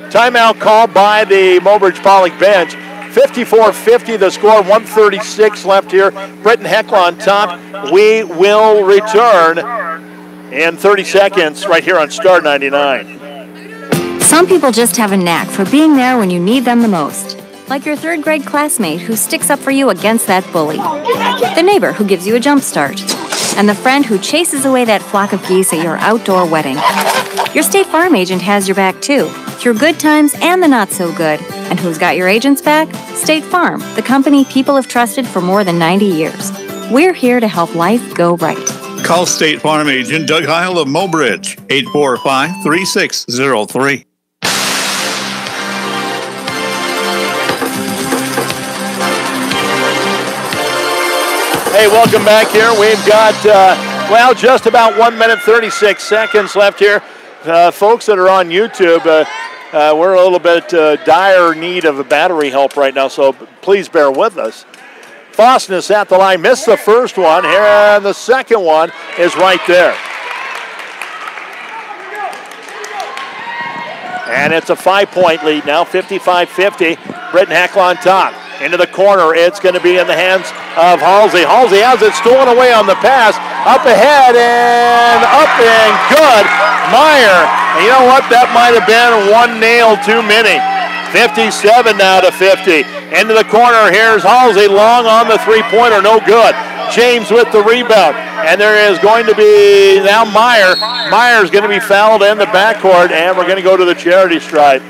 Timeout called by the Mobridge Pollock bench. 54-50 the score, 1:36 left here. Britton Hecla on top. We will return in 30 seconds right here on Star 99. Some people just have a knack for being there when you need them the most. Like your third grade classmate who sticks up for you against that bully. The neighbor who gives you a jump start. And the friend who chases away that flock of geese at your outdoor wedding. Your State Farm agent has your back too, through good times and the not so good. And who's got your agent's back? State Farm, the company people have trusted for more than 90 years. We're here to help life go right. Call State Farm agent Doug Heil of Mobridge, 845-3603. Hey, welcome back here. We've got, just about 1 minute, 36 seconds left here. Folks that are on YouTube, we're a little bit dire need of a battery help right now, so please bear with us. Fosness at the line, missed the first one here, and the second one is right there. And it's a 5-point lead now, 55-50. Britton Hecla on top. Into the corner, it's going to be in the hands of Halsey. Halsey has it stolen away on the pass. Up ahead and up and good. Meyer, and you know what? That might have been one nail too many. 57 now to 50. Into the corner, here's Halsey, long on the three-pointer, no good. James with the rebound. And there is going to be now Meyer. Meyer's going to be fouled in the backcourt, and we're going to go to the charity stripe.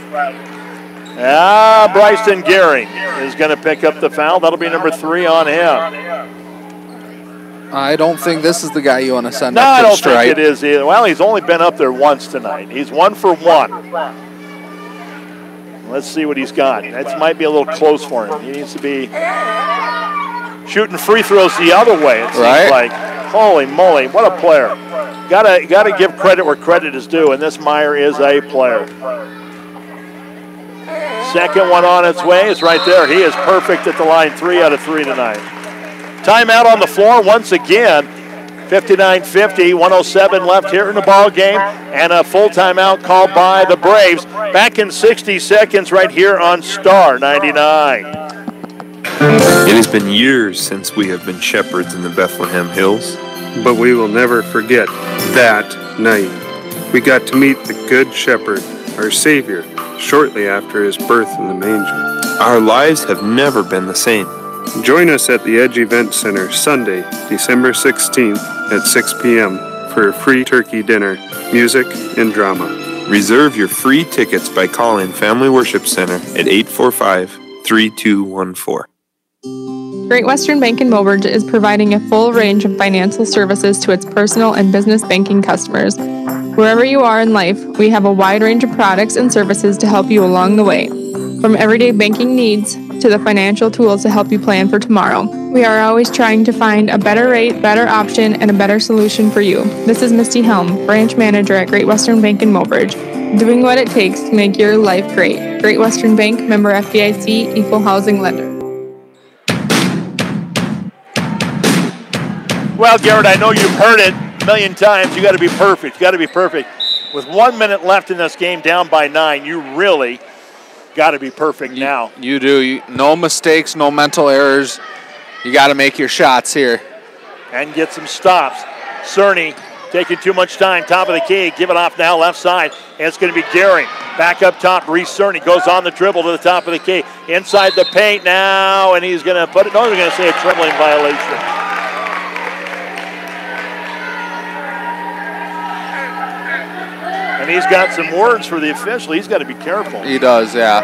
Bryson Gehring is going to pick up the foul. That'll be number 3 on him. I don't think this is the guy you want to send No, up I to the don't stripe. think it is either. Well, he's only been up there once tonight. He's 1 for 1. Let's see what he's got. That might be a little close for him. He needs to be shooting free throws the other way, it seems like. Holy moly, what a player. Gotta give credit where credit is due, and this Meyer is a player. Second one on its way is right there. He is perfect at the line, 3 out of 3 tonight. Timeout on the floor once again. 59-50, 107 left here in the ball game, and a full timeout called by the Braves. Back in 60 seconds right here on Star 99. It has been years since we have been shepherds in the Bethlehem Hills. But we will never forget that night. We got to meet the Good Shepherd, our Savior, shortly after his birth in the manger. Our lives have never been the same. Join us at the Edge Event Center Sunday, December 16th at 6 p.m. for a free turkey dinner, music, and drama. Reserve your free tickets by calling Family Worship Center at 845-3214. Great Western Bank in Mobridge is providing a full range of financial services to its personal and business banking customers. Wherever you are in life, we have a wide range of products and services to help you along the way. From everyday banking needs to the financial tools to help you plan for tomorrow. We are always trying to find a better rate, better option, and a better solution for you. This is Misty Helm, Branch Manager at Great Western Bank in Mobridge, doing what it takes to make your life great. Great Western Bank, member FDIC, equal housing lender. Well, Garrett, I know you've heard it a million times. You got to be perfect. You got to be perfect. With 1 minute left in this game, down by 9, you really got to be perfect now. You do. No mistakes, no mental errors. You got to make your shots here. And get some stops. Cerny taking too much time. Top of the key. Give it off now left side. And it's going to be Gehring. Back up top. Reese Cerny goes on the dribble to the top of the key. Inside the paint now. And he's going to put it. No, they're going to say a dribbling violation. And he's got some words for the official. He's got to be careful. He does, yeah.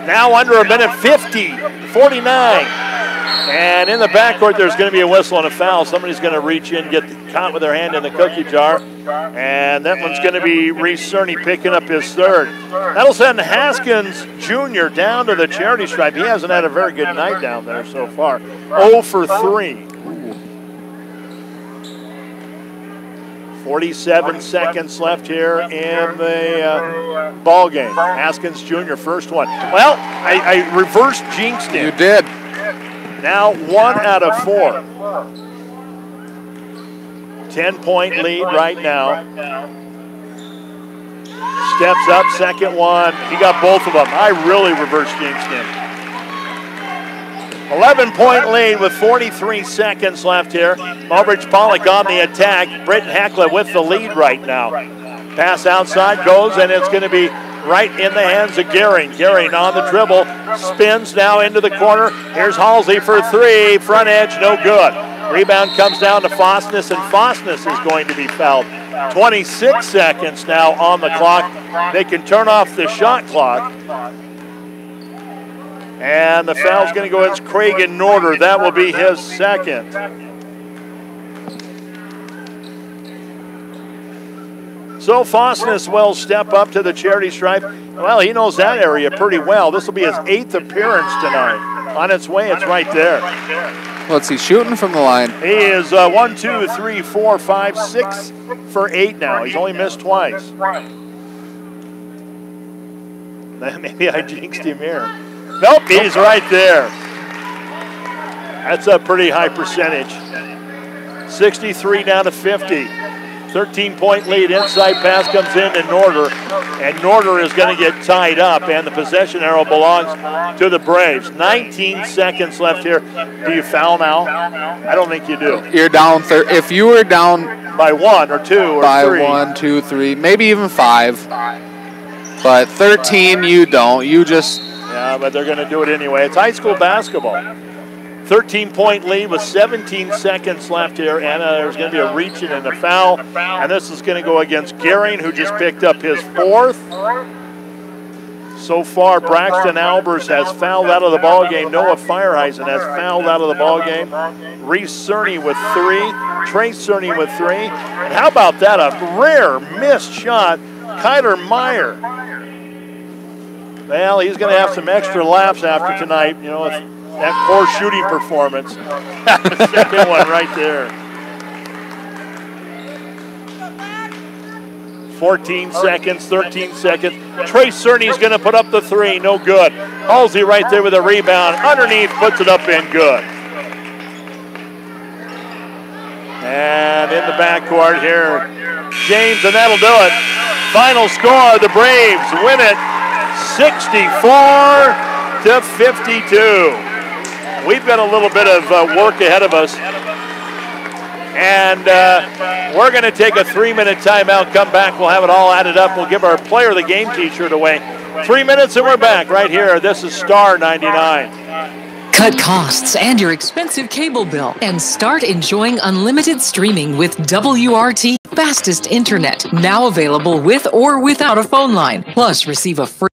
Now under a minute 50, 49. And in the backcourt, there's going to be a whistle and a foul. Somebody's going to reach in, get caught with their hand in the cookie jar. And that one's going to be Reese Cerny picking up his third. That'll send Haskins Jr. down to the charity stripe. He hasn't had a very good night down there so far. 0 for 3. 47 seconds left here in the ball game. Haskins Jr. first one. Well, I reversed jinxed him. You did. Now 1 out of 4. 10-point lead right now. Steps up, second one. He got both of them. I really reversed jinxed him. 11-point lead with 43 seconds left here. Mobridge Pollock on the attack. Britton Hecla with the lead right now. Pass outside goes, and it's going to be right in the hands of Gehring. Gehring on the dribble, spins now into the corner. Here's Halsey for 3. Front edge, no good. Rebound comes down to Fosness, and Fosness is going to be fouled. 26 seconds now on the clock. They can turn off the shot clock. And the foul's going to go against Craig Norder. That will be his second. So Fosness will step up to the charity stripe. Well, he knows that area pretty well. This will be his 8th appearance tonight. On its way, it's right there. What's he shooting from the line? He is 1, 2, 3, 4, 5, 6 for 8 now. He's only missed twice. Maybe I jinxed him here. Nope, he's right there. That's a pretty high percentage. 63 down to 50. 13-point lead. Inside pass comes in to Norder. And Norder is going to get tied up. And the possession arrow belongs to the Braves. 19 seconds left here. Do you foul now? I don't think you do. You're down. If you were down by 1 or 2 or 3. By 1, 2, 3, maybe even 5. But 13, you don't. You just... Yeah, but they're going to do it anyway. It's high school basketball. 13-point lead with 17 seconds left here, and there's going to be a reach and a foul. And this is going to go against Gehring, who just picked up his 4th. So far, Braxton Albers has fouled out of the ball game. Noah Fireheisen has fouled out of the ball game. Reese Cerny with 3. Trey Cerny with 3. And how about that? A rare missed shot. Kyler Meyer. Well, he's going to have some extra laps after tonight, you know, that poor shooting performance. Second one right there. 14 seconds, 13 seconds. Trey Cerny's going to put up the 3, no good. Halsey right there with a rebound. Underneath, puts it up in good. And in the backcourt here, James, and that'll do it. Final score, the Braves win it 64-52. We've got a little bit of work ahead of us. And we're going to take a 3-minute timeout, come back, we'll have it all added up. We'll give our Player of the Game t-shirt away. 3 minutes and we're back right here. This is Star 99. Cut costs and your expensive cable bill and start enjoying unlimited streaming with WRT Fastest Internet. Now available with or without a phone line. Plus, receive a free